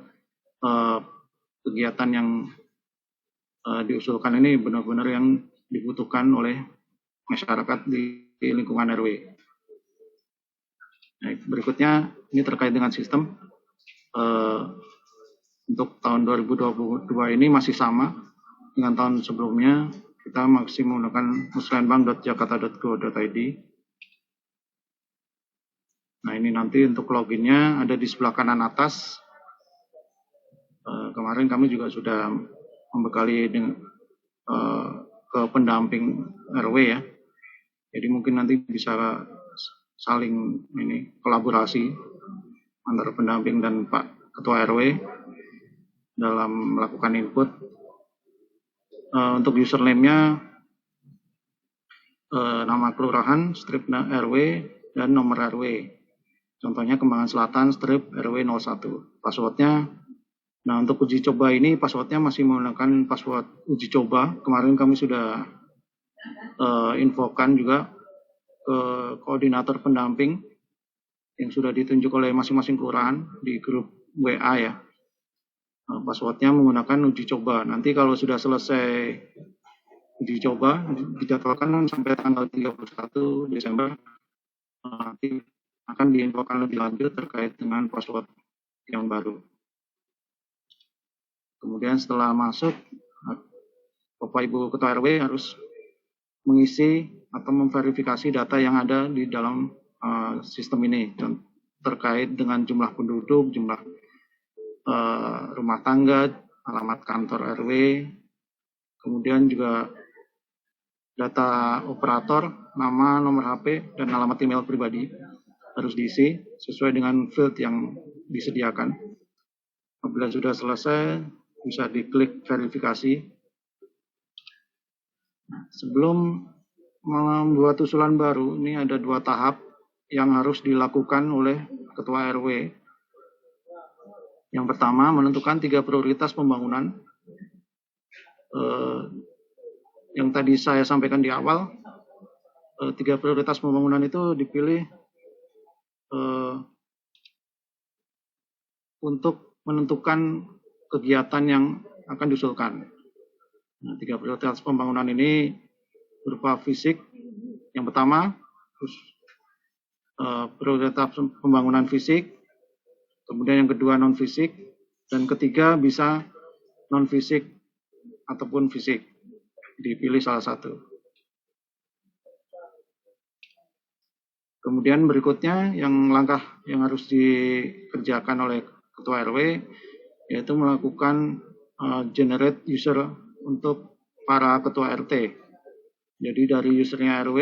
kegiatan yang diusulkan ini benar-benar yang dibutuhkan oleh masyarakat di lingkungan RW. Nah, berikutnya ini terkait dengan sistem. Untuk tahun 2022 ini masih sama dengan tahun sebelumnya. Kita masih menggunakan muslimbang.jakarta.go.id. Nah, ini nanti untuk loginnya ada di sebelah kanan atas. Kemarin kami juga sudah membekali ke pendamping RW ya. Jadi mungkin nanti bisa saling kolaborasi antara pendamping dan Pak Ketua RW dalam melakukan input. Untuk username-nya nama kelurahan, strip RW, dan nomor RW. Contohnya Kembangan Selatan, strip RW 01. Passwordnya, nah untuk uji coba ini passwordnya masih menggunakan password uji coba. Kemarin kami sudah infokan juga ke koordinator pendamping yang sudah ditunjuk oleh masing-masing kelurahan di grup WA ya. Passwordnya menggunakan uji coba. Nanti kalau sudah selesai uji coba, dijadwalkan sampai tanggal 31 Desember, nanti akan diinfokan lebih lanjut terkait dengan password yang baru. Kemudian setelah masuk, Bapak Ibu Ketua RW harus mengisi atau memverifikasi data yang ada di dalam sistem ini terkait dengan jumlah penduduk, jumlah rumah tangga, alamat kantor RW, kemudian juga data operator, nama, nomor HP, dan alamat email pribadi harus diisi sesuai dengan field yang disediakan. Apabila sudah selesai, bisa diklik verifikasi. Sebelum membuat usulan baru, ini ada 2 tahap yang harus dilakukan oleh Ketua RW. Yang pertama, menentukan 3 prioritas pembangunan. Yang tadi saya sampaikan di awal, 3 prioritas pembangunan itu dipilih untuk menentukan kegiatan yang akan diusulkan. Nah, 3 prioritas pembangunan ini berupa fisik. Yang pertama, prioritas pembangunan fisik, kemudian yang kedua non fisik, dan ketiga bisa non fisik ataupun fisik. Dipilih salah satu. Kemudian berikutnya yang langkah yang harus dikerjakan oleh Ketua RW yaitu melakukan generate user untuk para Ketua RT. Jadi dari usernya RW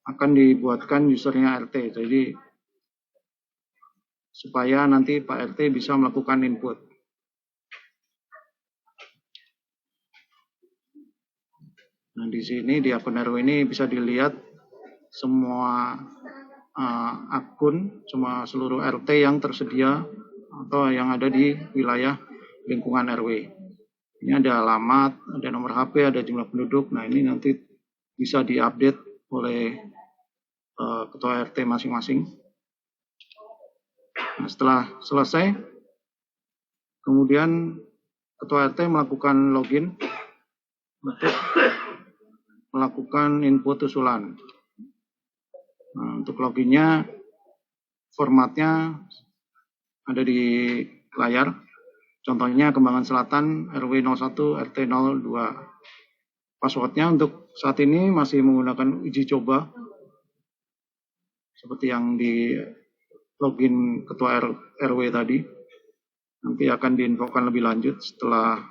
akan dibuatkan usernya RT. Jadi supaya nanti Pak RT bisa melakukan input. Nah, di sini di akun RW ini bisa dilihat semua akun, semua seluruh RT yang tersedia atau yang ada di wilayah lingkungan RW. Ini ada alamat, ada nomor HP, ada jumlah penduduk. Nah, ini nanti bisa diupdate oleh Ketua RT masing-masing. Nah, setelah selesai, kemudian Ketua RT melakukan login untuk melakukan input usulan. Nah, untuk loginnya, formatnya ada di layar. Contohnya Kembangan Selatan RW 01 RT 02. Passwordnya untuk saat ini masih menggunakan uji coba seperti yang di login Ketua RW tadi. Nanti akan diinfokan lebih lanjut setelah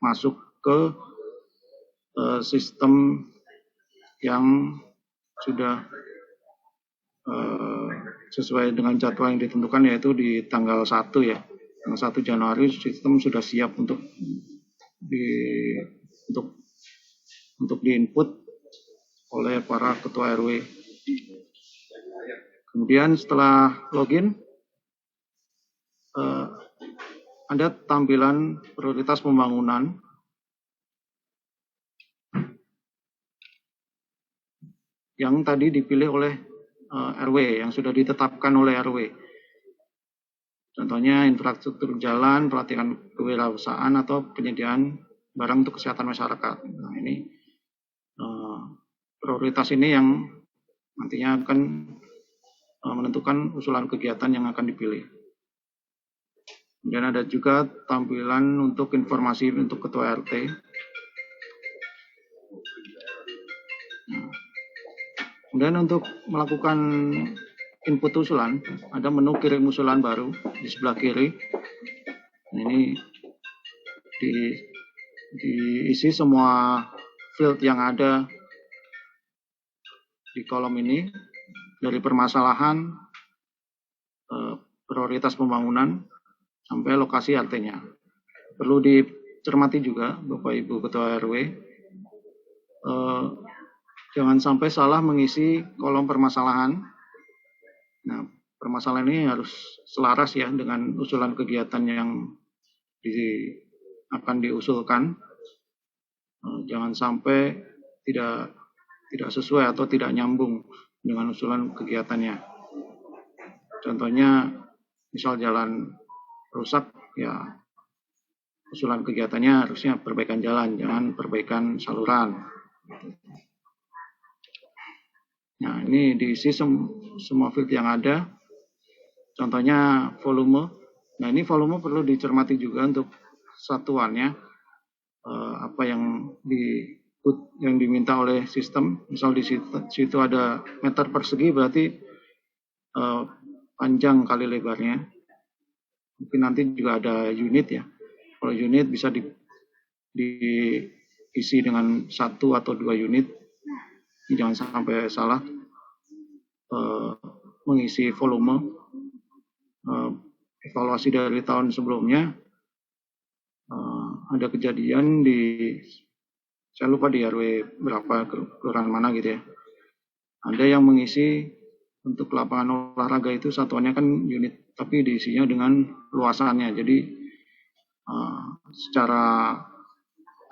masuk ke sistem yang sudah sesuai dengan jadwal yang ditentukan, yaitu di tanggal 1 ya. Tanggal 1 Januari sistem sudah siap untuk diinput oleh para Ketua RW. Kemudian setelah login ada tampilan prioritas pembangunan yang tadi dipilih oleh RW, yang sudah ditetapkan oleh RW. Contohnya infrastruktur jalan, pelatihan kewirausahaan, atau penyediaan barang untuk kesehatan masyarakat. Nah, ini prioritas ini yang nantinya akan menentukan usulan kegiatan yang akan dipilih. Kemudian ada juga tampilan untuk informasi untuk Ketua RT. Nah, kemudian untuk melakukan input usulan, ada menu kirim usulan baru di sebelah kiri. Ini diisi semua field yang ada di kolom ini, dari permasalahan, prioritas pembangunan, sampai lokasi RT-nya. Perlu dicermati juga, Bapak Ibu Ketua RW, jangan sampai salah mengisi kolom permasalahan. Nah, permasalahan ini harus selaras ya dengan usulan kegiatan yang akan diusulkan. Jangan sampai tidak sesuai atau tidak nyambung dengan usulan kegiatannya. Contohnya, misal jalan rusak, ya usulan kegiatannya harusnya perbaikan jalan, jangan perbaikan saluran. Nah, ini diisi semua field yang ada. Contohnya volume. Nah, ini volume perlu dicermati juga untuk satuannya. Apa yang diminta oleh sistem. Misal di situ ada meter persegi, berarti panjang kali lebarnya. Mungkin nanti juga ada unit ya. Kalau unit bisa diisi dengan 1 atau 2 unit. Jangan sampai salah mengisi volume. Evaluasi dari tahun sebelumnya ada kejadian saya lupa di RW berapa, kelurahan mana gitu ya. Ada yang mengisi untuk lapangan olahraga itu satuannya kan unit, tapi diisinya dengan luasannya. Jadi secara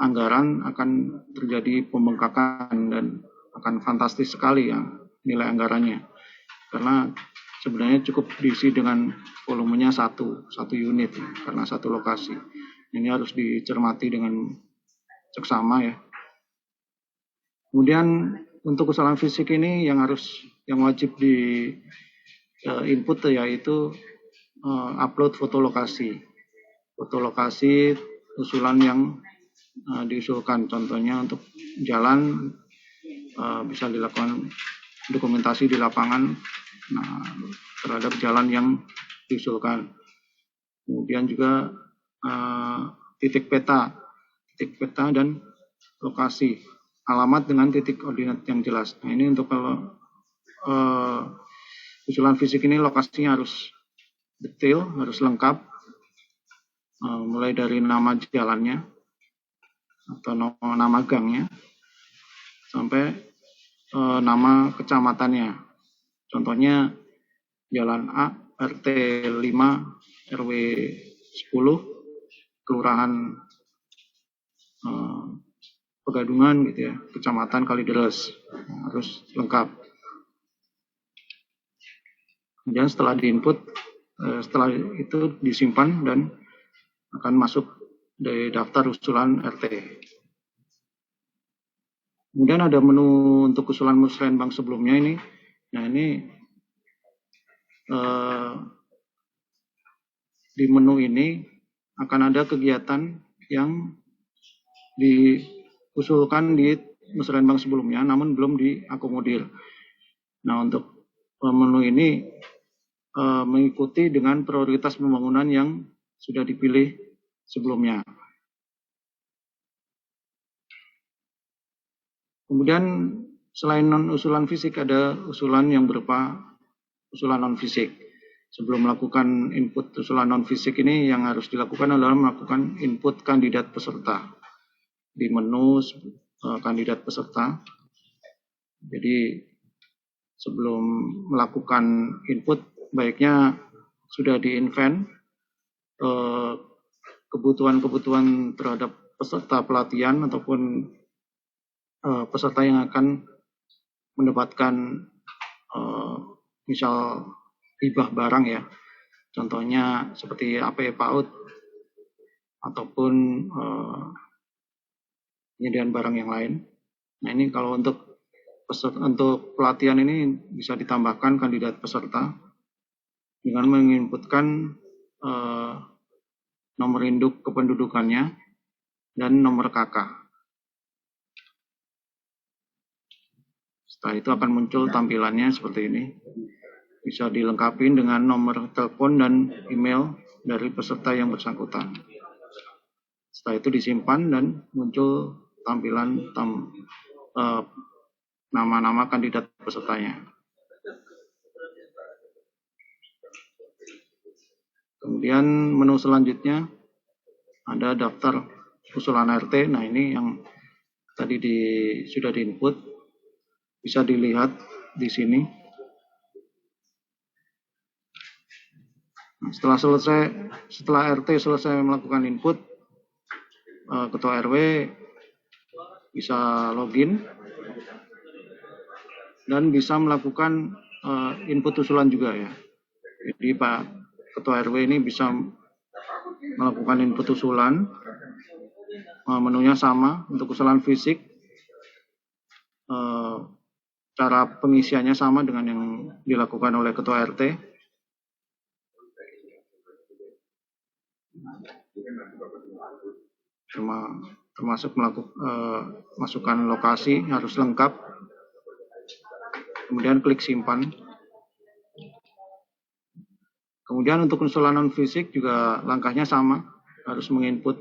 anggaran akan terjadi pembengkakan dan akan fantastis sekali ya nilai anggarannya. Karena sebenarnya cukup diisi dengan volumenya satu unit ya, karena satu lokasi. Ini harus dicermati dengan seksama ya. Kemudian untuk kesalahan fisik ini yang wajib di input yaitu upload foto lokasi. Foto lokasi usulan yang diusulkan, contohnya untuk jalan bisa dilakukan dokumentasi di lapangan terhadap jalan yang diusulkan. Kemudian juga titik peta dan lokasi, alamat dengan titik koordinat yang jelas. Nah ini untuk kalau usulan fisik ini lokasinya harus detail, harus lengkap, mulai dari nama jalannya atau nama gangnya sampai nama kecamatannya. Contohnya Jalan A, RT 5, RW 10, Kelurahan Pegadungan gitu ya, Kecamatan Kalideres, harus lengkap. Kemudian setelah diinput, setelah itu disimpan dan akan masuk dari daftar usulan RT. Kemudian ada menu untuk usulan musrenbang sebelumnya ini. Nah ini di menu ini akan ada kegiatan yang diusulkan di musrenbang sebelumnya, namun belum diakomodir. Nah untuk menu ini mengikuti dengan prioritas pembangunan yang sudah dipilih sebelumnya. Kemudian selain non-usulan fisik ada usulan yang berupa usulan non-fisik. Sebelum melakukan input usulan non-fisik ini yang harus dilakukan adalah melakukan input kandidat peserta di menu kandidat peserta. Jadi sebelum melakukan input baiknya sudah di-invent kebutuhan-kebutuhan terhadap peserta pelatihan ataupun peserta yang akan mendapatkan misal hibah barang ya, contohnya seperti AP PAUD ataupun penyediaan barang yang lain. Nah ini kalau untuk pelatihan ini bisa ditambahkan kandidat peserta dengan menginputkan nomor induk kependudukannya dan nomor KK. Setelah itu akan muncul tampilannya seperti ini. Bisa dilengkapi dengan nomor telepon dan email dari peserta yang bersangkutan. Setelah itu disimpan dan muncul tampilan nama-nama kandidat pesertanya. Kemudian menu selanjutnya ada daftar usulan RT. Nah ini yang tadi sudah diinput, bisa dilihat di sini. Nah, setelah RT selesai melakukan input, ketua RW bisa login dan bisa melakukan input usulan juga ya. Jadi Pak Ketua RW ini bisa melakukan input usulan, menunya sama untuk usulan fisik, cara pengisiannya sama dengan yang dilakukan oleh Ketua RT. Termasuk masukan lokasi harus lengkap. Kemudian klik simpan. Kemudian untuk usulan non fisik juga langkahnya sama, harus menginput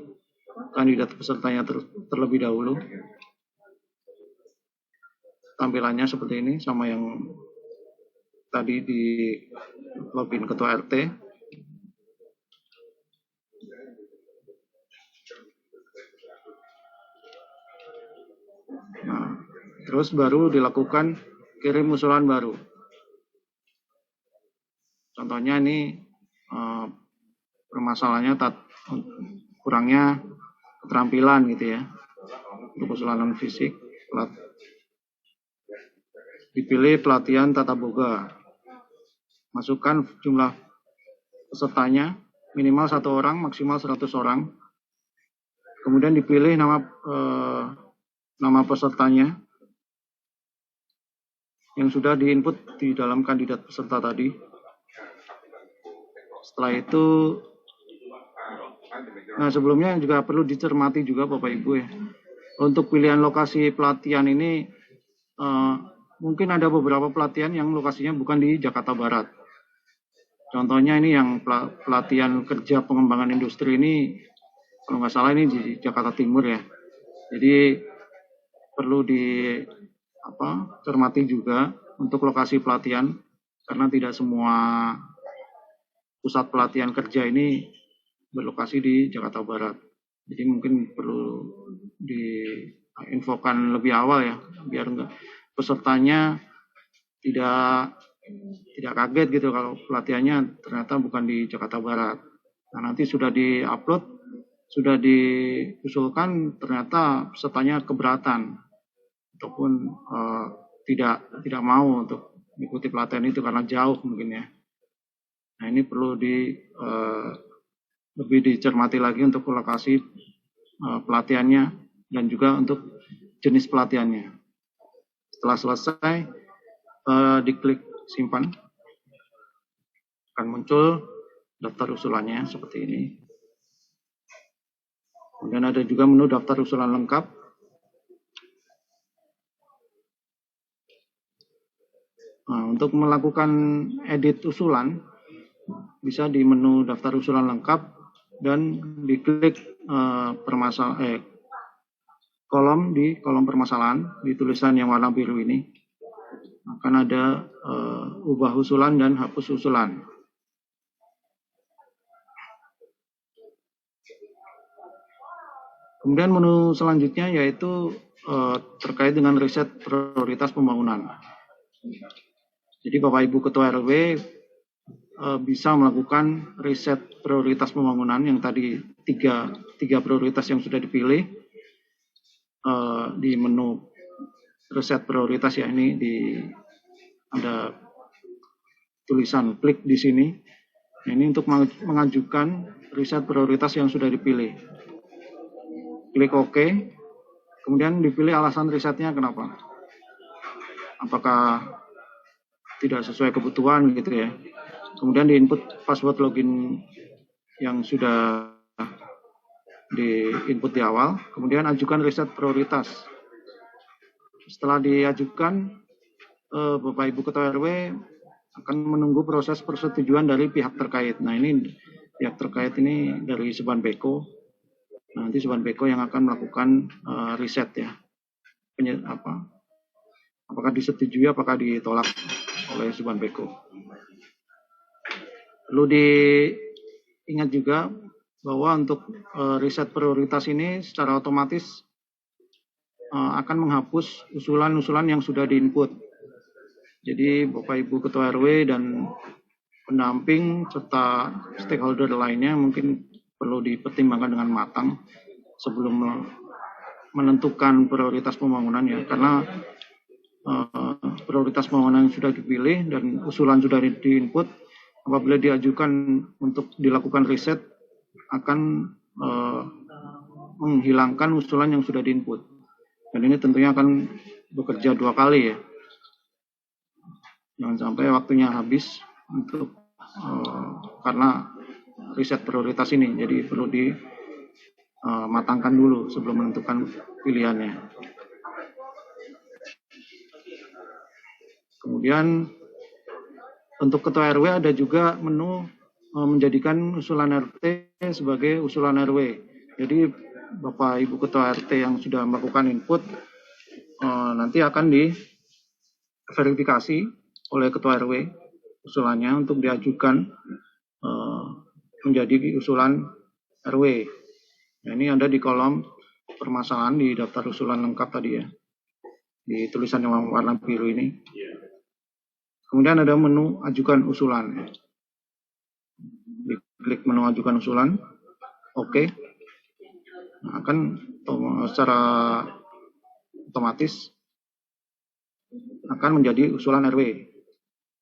kandidat pesertanya terlebih dahulu. Tampilannya seperti ini sama yang tadi di login ketua RT. Nah, terus baru dilakukan kirim usulan baru. Contohnya ini permasalahannya kurangnya keterampilan gitu ya. Untuk usulan non fisik dipilih pelatihan tata boga. Masukkan jumlah pesertanya minimal 1 orang, maksimal 100 orang. Kemudian dipilih nama pesertanya yang sudah diinput di dalam kandidat peserta tadi. Setelah itu, nah sebelumnya juga perlu dicermati juga Bapak Ibu ya. Untuk pilihan lokasi pelatihan ini mungkin ada beberapa pelatihan yang lokasinya bukan di Jakarta Barat. Contohnya ini yang pelatihan kerja pengembangan industri ini, kalau nggak salah ini di Jakarta Timur ya. Jadi perlu cermati juga untuk lokasi pelatihan, karena tidak semua pusat pelatihan kerja ini berlokasi di Jakarta Barat. Jadi mungkin perlu diinfokan lebih awal ya, biar enggak pesertanya tidak kaget gitu kalau pelatihannya ternyata bukan di Jakarta Barat. Nah, nanti sudah di-upload, sudah diusulkan ternyata pesertanya keberatan ataupun tidak mau untuk mengikuti pelatihan itu karena jauh mungkin ya. Nah, ini perlu lebih dicermati lagi untuk lokasi pelatihannya dan juga untuk jenis pelatihannya. Setelah selesai, diklik simpan, akan muncul daftar usulannya seperti ini. Kemudian ada juga menu daftar usulan lengkap. Nah, untuk melakukan edit usulan, bisa di menu daftar usulan lengkap dan diklik kolom permasalahan di tulisan yang warna biru ini. Akan ada ubah usulan dan hapus usulan. Kemudian menu selanjutnya yaitu terkait dengan riset prioritas pembangunan. Jadi Bapak Ibu Ketua RW bisa melakukan riset prioritas pembangunan yang tadi tiga prioritas yang sudah dipilih di menu riset prioritas ya, ini ada tulisan klik di sini. Nah, ini untuk mengajukan riset prioritas yang sudah dipilih. Klik OK, kemudian dipilih alasan risetnya kenapa. Apakah tidak sesuai kebutuhan gitu ya. Kemudian diinput password login yang sudah diinput di awal, kemudian ajukan riset prioritas. Setelah diajukan, Bapak Ibu Ketua RW akan menunggu proses persetujuan dari pihak terkait. Nah, ini pihak terkait ini dari Suban Beko. Nanti Suban Beko yang akan melakukan riset ya. Apakah disetujui, apakah ditolak oleh Suban Beko. Perlu diingat juga bahwa untuk riset prioritas ini secara otomatis akan menghapus usulan-usulan yang sudah diinput. Jadi Bapak Ibu Ketua RW dan pendamping serta stakeholder lainnya mungkin perlu dipertimbangkan dengan matang sebelum menentukan prioritas pembangunan ya, karena prioritas pembangunan sudah dipilih dan usulan sudah diinput. Apabila diajukan untuk dilakukan riset akan menghilangkan usulan yang sudah diinput. Dan ini tentunya akan bekerja 2 kali ya. Jangan sampai waktunya habis untuk karena riset prioritas ini. Jadi perlu dimatangkan dulu sebelum menentukan pilihannya. Kemudian untuk Ketua RW ada juga menu menjadikan usulan RT sebagai usulan RW. Jadi Bapak Ibu Ketua RT yang sudah melakukan input nanti akan diverifikasi oleh Ketua RW usulannya untuk diajukan menjadi usulan RW. Nah, ini ada di kolom permasalahan di daftar usulan lengkap tadi ya, di tulisan yang warna biru ini. Kemudian ada menu ajukan usulan. Diklik menu ajukan usulan, oke. Nah, akan secara otomatis akan menjadi usulan RW.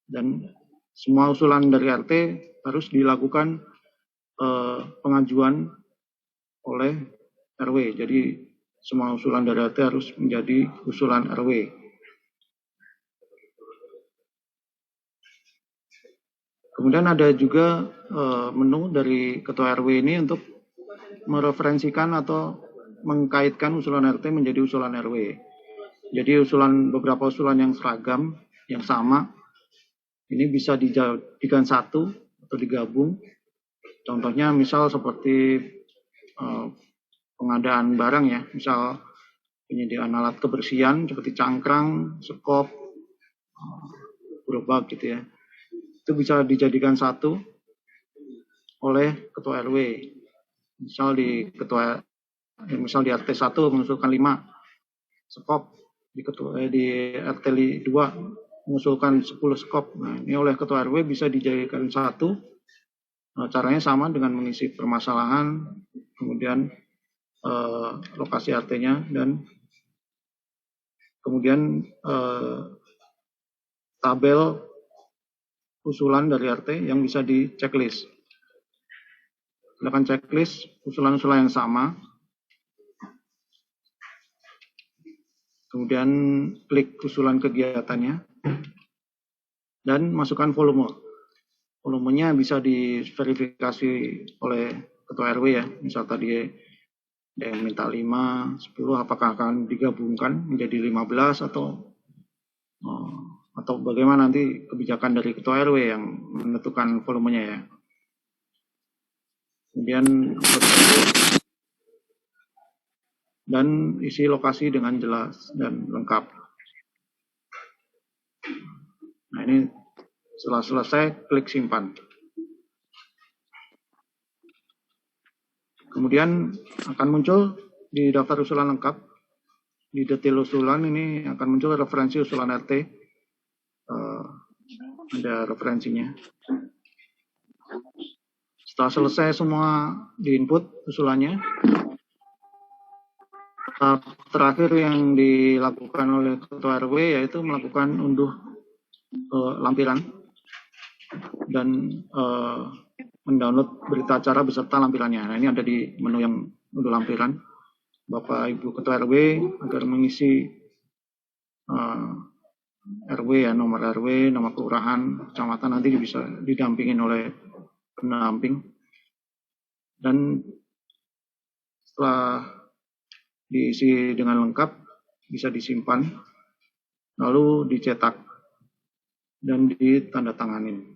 Dan semua usulan dari RT harus dilakukan pengajuan oleh RW. Jadi semua usulan dari RT harus menjadi usulan RW. Kemudian ada juga menu dari Ketua RW ini untuk mereferensikan atau mengkaitkan usulan RT menjadi usulan RW. Jadi beberapa usulan yang seragam, yang sama, ini bisa dijadikan satu atau digabung. Contohnya misal seperti pengadaan barang ya, misal penyediaan alat kebersihan seperti cangkrang, sekop, gerobak gitu ya. Itu bisa dijadikan satu oleh Ketua RW. Misal di RT 1 mengusulkan 5 sekop, di RT 2 mengusulkan 10 sekop. Nah, ini oleh Ketua RW bisa dijadikan satu. Caranya sama dengan mengisi permasalahan, kemudian lokasi RT-nya, dan kemudian tabel usulan dari RT yang bisa di checklist. Silakan checklist usulan-usulan yang sama. Kemudian klik usulan kegiatannya dan masukkan volume. Volumenya bisa diverifikasi oleh Ketua RW ya. Misal tadi ada yang minta 5, 10, apakah akan digabungkan menjadi 15 atau bagaimana nanti kebijakan dari Ketua RW yang menentukan volumenya ya. Kemudian dan isi lokasi dengan jelas dan lengkap. Nah, ini setelah selesai, klik simpan. Kemudian akan muncul di daftar usulan lengkap, di detail usulan ini akan muncul referensi usulan RT. Ada referensinya. Setelah selesai semua diinput usulannya, tahap terakhir yang dilakukan oleh Ketua RW yaitu melakukan unduh lampiran dan mendownload berita acara beserta lampirannya. Nah, ini ada di menu yang unduh lampiran. Bapak Ibu Ketua RW agar mengisi RW ya, nomor RW, nomor kelurahan, kecamatan, nanti bisa didampingin oleh pendamping. Dan setelah diisi dengan lengkap, bisa disimpan, lalu dicetak dan ditandatanganin.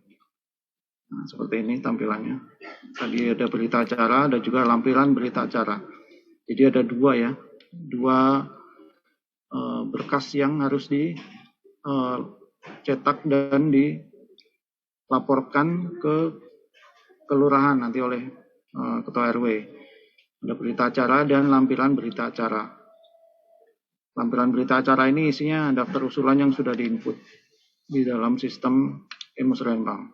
Nah, seperti ini tampilannya. Tadi ada berita acara, ada juga lampiran berita acara. Jadi ada dua berkas yang harus dicetak dan dilaporkan ke kelurahan nanti oleh Ketua RW. Ada berita acara dan lampiran berita acara. Lampiran berita acara ini isinya daftar usulan yang sudah diinput di dalam sistem Musrenbang.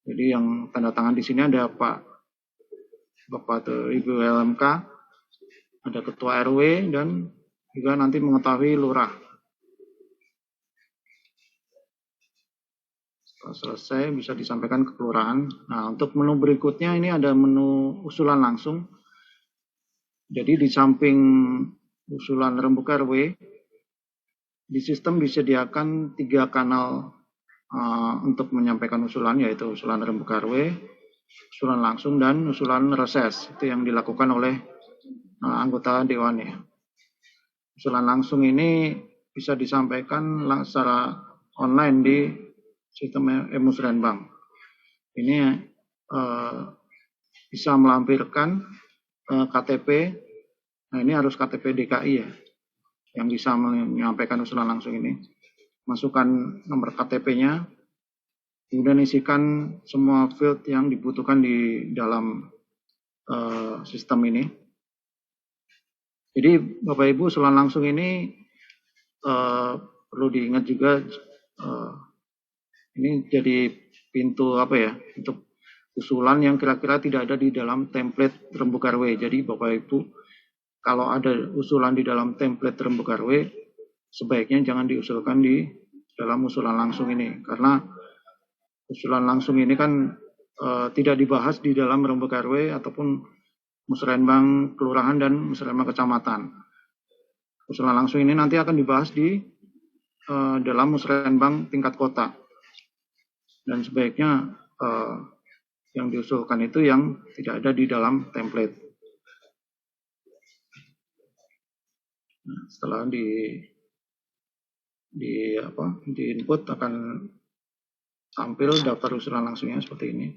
Jadi yang tanda tangan di sini ada Bapak Ibu LMK, ada Ketua RW, dan juga nanti mengetahui lurah. Setelah selesai bisa disampaikan ke kelurahan. Nah, untuk menu berikutnya ini ada menu usulan langsung. Jadi di samping usulan rembuk RW, di sistem disediakan 3 kanal untuk menyampaikan usulan, yaitu usulan rembuk RW, usulan langsung, dan usulan reses. Itu yang dilakukan oleh anggota Dewan ya. Usulan langsung ini bisa disampaikan secara online di sistem Musrenbang. Ini bisa melampirkan KTP. Nah, ini harus KTP DKI ya, yang bisa menyampaikan usulan langsung ini. Masukkan nomor KTP-nya, kemudian isikan semua field yang dibutuhkan di dalam sistem ini. Jadi Bapak Ibu, usulan langsung ini perlu diingat juga, ini jadi pintu apa ya, untuk usulan yang kira-kira tidak ada di dalam template rembuk RW. Jadi Bapak Ibu, kalau ada usulan di dalam template rembuk RW, sebaiknya jangan diusulkan di dalam usulan langsung ini, karena usulan langsung ini kan tidak dibahas di dalam rembuk RW ataupun musrenbang kelurahan dan musrenbang kecamatan. Usulan langsung ini nanti akan dibahas di dalam musrenbang tingkat kota, dan sebaiknya yang diusulkan itu yang tidak ada di dalam template. Nah, setelah di input akan tampil daftar usulan langsungnya seperti ini.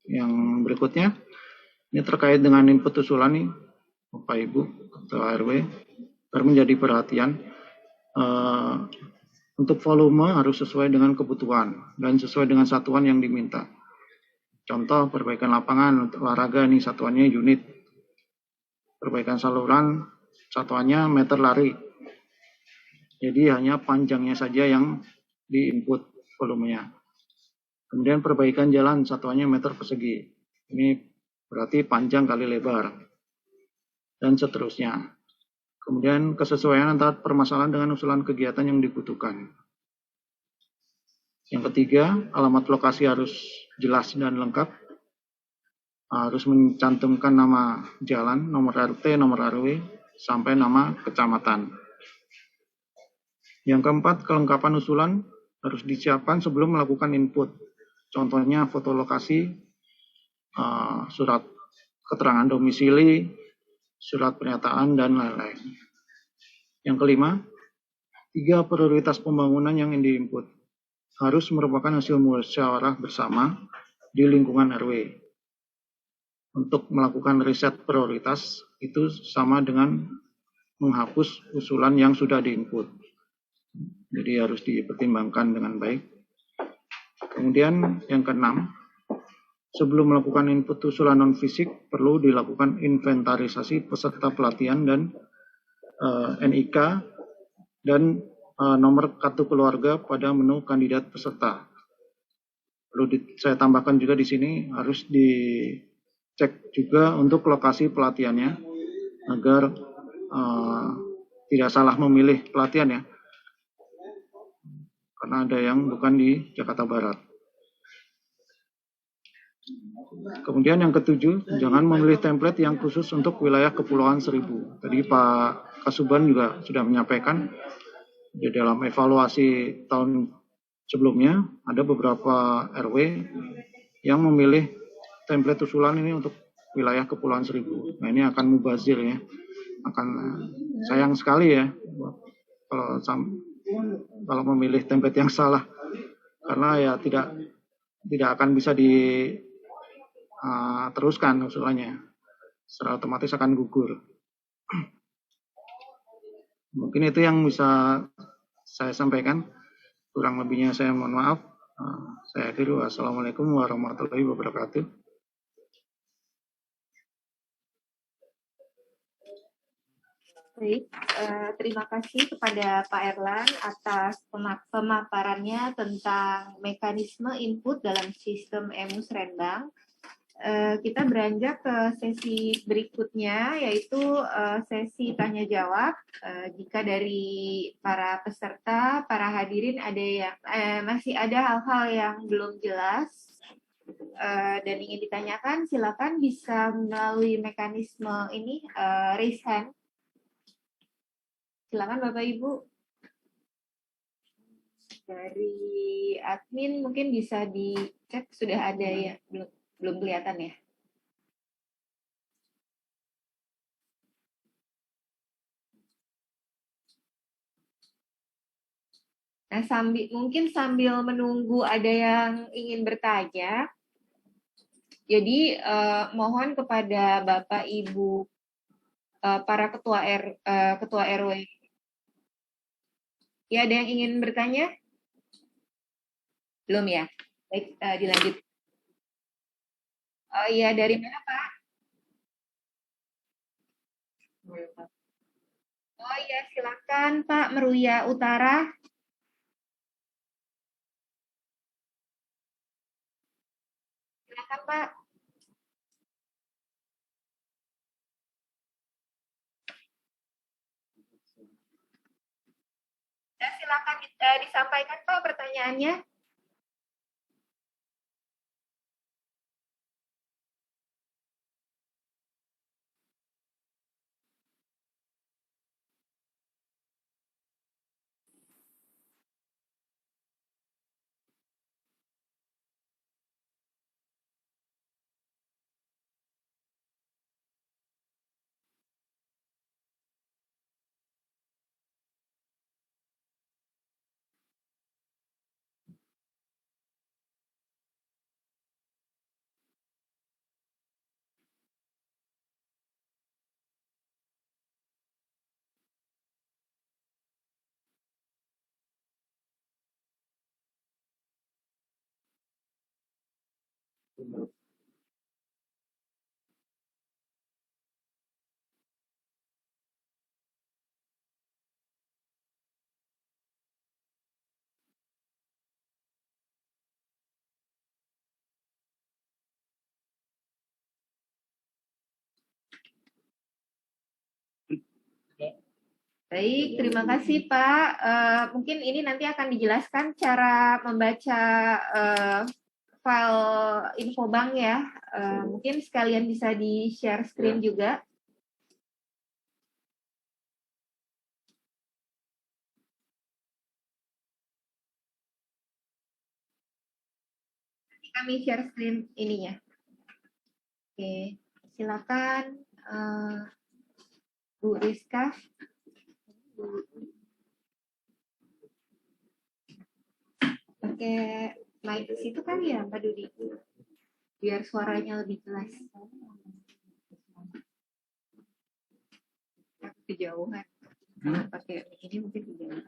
Yang berikutnya, ini terkait dengan input usulan nih, Bapak Ibu Ketua RW, agar menjadi perhatian, untuk volume harus sesuai dengan kebutuhan dan sesuai dengan satuan yang diminta. Contoh, perbaikan lapangan untuk olahraga, ini satuannya unit. Perbaikan saluran, satuannya meter lari. Jadi hanya panjangnya saja yang di-input volumenya. Kemudian perbaikan jalan, satuannya meter persegi. Ini berarti panjang kali lebar. Dan seterusnya. Kemudian kesesuaian antara permasalahan dengan usulan kegiatan yang dibutuhkan. Yang ketiga, alamat lokasi harus jelas dan lengkap. Harus mencantumkan nama jalan, nomor RT, nomor RW, sampai nama kecamatan. Yang keempat, kelengkapan usulan harus disiapkan sebelum melakukan input. Contohnya foto lokasi, surat keterangan domisili, surat pernyataan, dan lain-lain. Yang kelima, 3 prioritas pembangunan yang diinput harus merupakan hasil musyawarah bersama di lingkungan RW. Untuk melakukan riset prioritas itu sama dengan menghapus usulan yang sudah diinput. Jadi harus dipertimbangkan dengan baik. Kemudian yang keenam, sebelum melakukan input usulan non-fisik perlu dilakukan inventarisasi peserta pelatihan dan NIK dan nomor kartu keluarga pada menu kandidat peserta. Perlu saya tambahkan juga di sini harus dicek juga untuk lokasi pelatihannya agar tidak salah memilih pelatihan ya. Karena ada yang bukan di Jakarta Barat. Kemudian yang ketujuh, jangan memilih template yang khusus untuk wilayah Kepulauan Seribu. Tadi Pak Kasuban juga sudah menyampaikan di dalam evaluasi tahun sebelumnya ada beberapa RW yang memilih template usulan ini untuk wilayah Kepulauan Seribu. Nah, ini akan mubazir ya, akan sayang sekali ya kalau memilih template yang salah, karena ya tidak akan bisa teruskan usulannya, secara otomatis akan gugur. Mungkin itu yang bisa saya sampaikan. Kurang lebihnya saya mohon maaf. Saya akhiri. Wassalamualaikum warahmatullahi wabarakatuh. Baik, terima kasih kepada Pak Erlan atas pemaparannya tentang mekanisme input dalam sistem eMusrenbang. Kita beranjak ke sesi berikutnya, yaitu sesi tanya jawab. Jika dari para peserta, para hadirin ada yang masih ada hal-hal yang belum jelas dan ingin ditanyakan, silakan bisa melalui mekanisme ini raise hand. Silakan Bapak Ibu. Dari admin mungkin bisa dicek sudah ada ya, belum kelihatan ya. Nah, mungkin sambil menunggu ada yang ingin bertanya, jadi mohon kepada Bapak Ibu para ketua RW. Ya, ada yang ingin bertanya? Belum ya? Baik, dilanjut. Oh iya, dari mana Pak? Oh iya, silakan Pak Meruya Utara. Silakan Pak. Ya, silakan disampaikan Pak pertanyaannya. Baik, terima kasih Pak. Mungkin ini nanti akan dijelaskan cara membaca file infobank ya. Mungkin sekalian bisa di-share screen juga. Nanti kami share screen ininya. Oke, silakan Bu Rizka. Pakai mic di situ kan ya, Pak Dudi? Biar suaranya lebih jelas. Kejauhan. Kalau pakai ini mungkin kejauhan.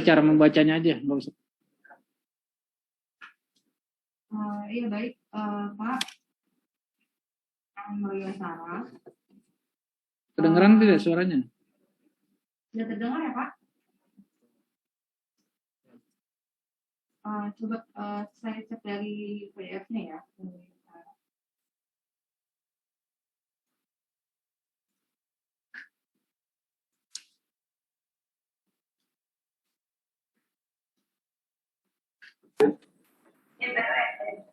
Cara membacanya aja, nggak usah. Iya baik, Pak. Maria Sarah. Kedengeran tidak suaranya? Sudah terdengar ya Pak? Coba saya cek dari PDF-nya ya.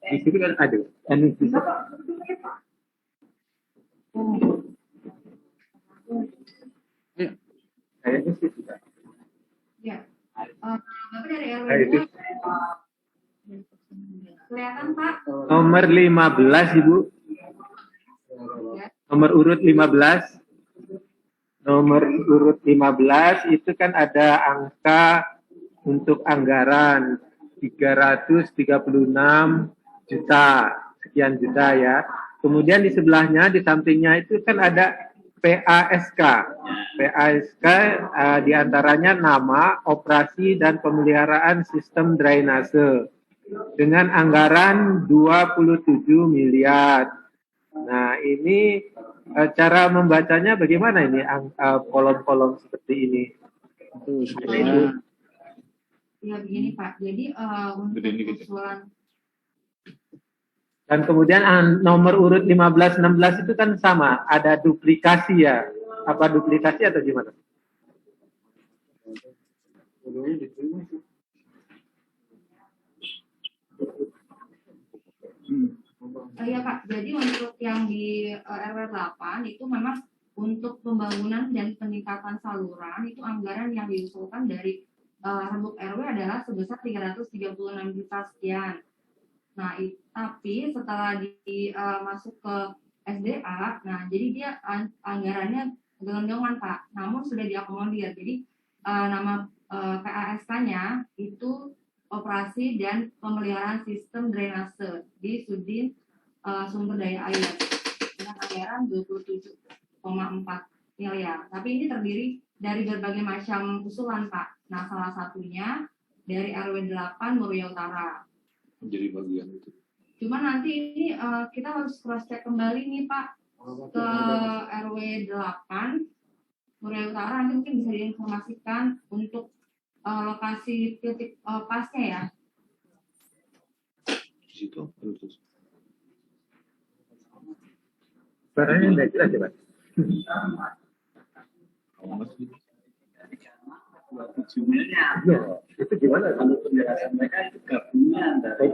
Di situ kan ada. Kayaknya sih tidak. Ya. Bapak dari RW itu. 2. Kelihatan Pak? Nomor 15 Ibu. Nomor urut 15. Nomor urut 15 itu kan ada angka untuk anggaran 336 juta, sekian juta ya. Kemudian di sebelahnya, di sampingnya itu kan ada PASK. PASK diantaranya nama, operasi, dan pemeliharaan sistem drainase dengan anggaran 27 miliar. Nah, ini cara membacanya bagaimana ini kolom-kolom seperti ini? Ya begini Pak, jadi untuk usulan dan kemudian nomor urut 15-16 itu kan sama, ada duplikasi ya. Apa duplikasi atau gimana? Iya Pak, jadi untuk yang di RW 8 itu memang untuk pembangunan dan peningkatan saluran itu anggaran yang diusulkan dari rembuk RW adalah sebesar 336 juta sekian. Nah, tapi setelah masuk ke SDA, nah jadi dia anggarannya gelondongan Pak, namun sudah diakomodir. Jadi nama PASK-nya itu operasi dan pemeliharaan sistem drainase di Sudin Sumber Daya Air dengan anggaran 27,4 miliar. Tapi ini terdiri dari berbagai macam usulan Pak. Nah, salah satunya dari RW 8 Muria Utara. Menjadi bagian itu. Cuma nanti ini kita harus cross check kembali nih Pak ke RW 8 Muria Utara, nanti mungkin bisa diinformasikan untuk lokasi titik pasnya ya. Di situ terus. Suaranya enggak jelas ya, Pak? Iya, itu gimana kalau penjelasan mereka itu gabungan dari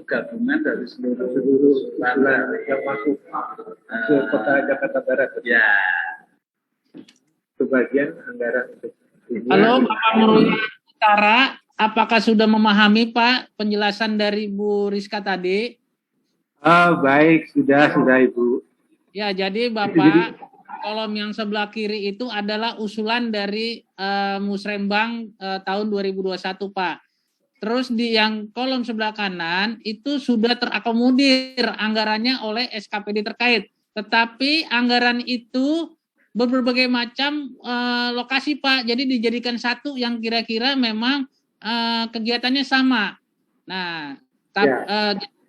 gabungan dari seluruh tanah yang masuk ke kota Jakarta Barat. Ya. Sebagian anggaran untuk ini. Halo Bapak Muria Utara, apakah sudah memahami Pak penjelasan dari Bu Rizka tadi? Baik, sudah Ibu. Ya, jadi Bapak, kolom yang sebelah kiri itu adalah usulan dari Musrembang tahun 2021 Pak. Terus di yang kolom sebelah kanan itu sudah terakomodir anggarannya oleh SKPD terkait. Tetapi anggaran itu berbagai macam lokasi Pak. Jadi dijadikan satu yang kira-kira memang kegiatannya sama. Nah,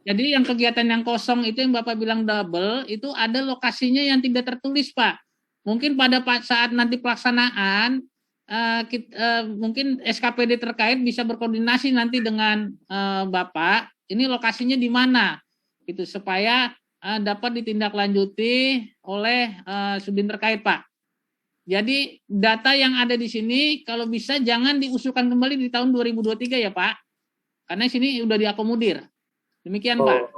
jadi yang kegiatan yang kosong itu yang Bapak bilang double, itu ada lokasinya yang tidak tertulis Pak. Mungkin pada saat nanti pelaksanaan, mungkin SKPD terkait bisa berkoordinasi nanti dengan Bapak, ini lokasinya di mana, gitu, supaya dapat ditindaklanjuti oleh Sudin terkait Pak. Jadi data yang ada di sini kalau bisa jangan diusulkan kembali di tahun 2023 ya Pak, karena sini udah diakomodir. Demikian Pak.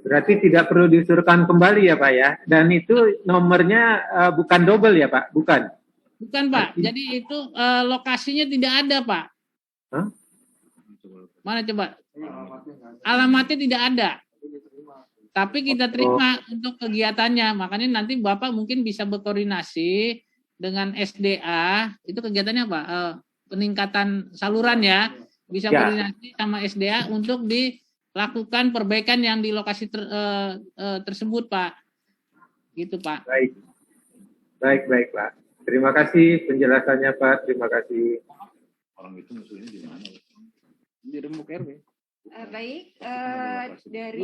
Berarti tidak perlu diusulkan kembali ya Pak ya. Dan itu nomornya bukan double ya Pak, bukan? Bukan Pak. Jadi itu lokasinya tidak ada Pak. Hah? Mana coba? Alamatnya tidak ada. Tapi kita terima untuk kegiatannya. Makanya nanti Bapak mungkin bisa berkoordinasi dengan SDA. Itu kegiatannya Pak. Peningkatan saluran ya. Bisa koordinasi sama SDA untuk dilakukan perbaikan yang di lokasi tersebut Pak. Gitu Pak. Baik Pak. Terima kasih penjelasannya Pak. Terima kasih. Orang itu musuhnya di mana? Di Rembuk RW. Baik, dari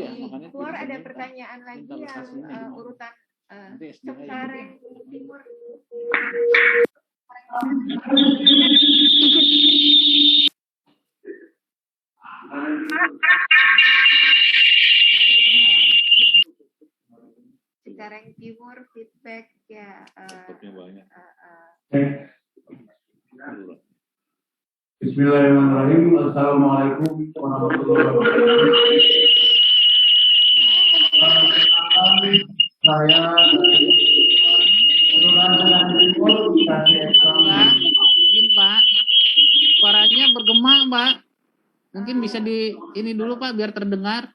luar ada pertanyaan lagi yang urutan Cengkareng Timur. Cengkareng Timur feedback ya. Bismillahirrahmanirrahim. Assalamualaikum warahmatullahi wabarakatuh. Saya izin Pak, suaranya bergema Pak. Mungkin bisa di ini dulu Pak biar terdengar.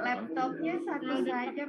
Laptopnya satu saja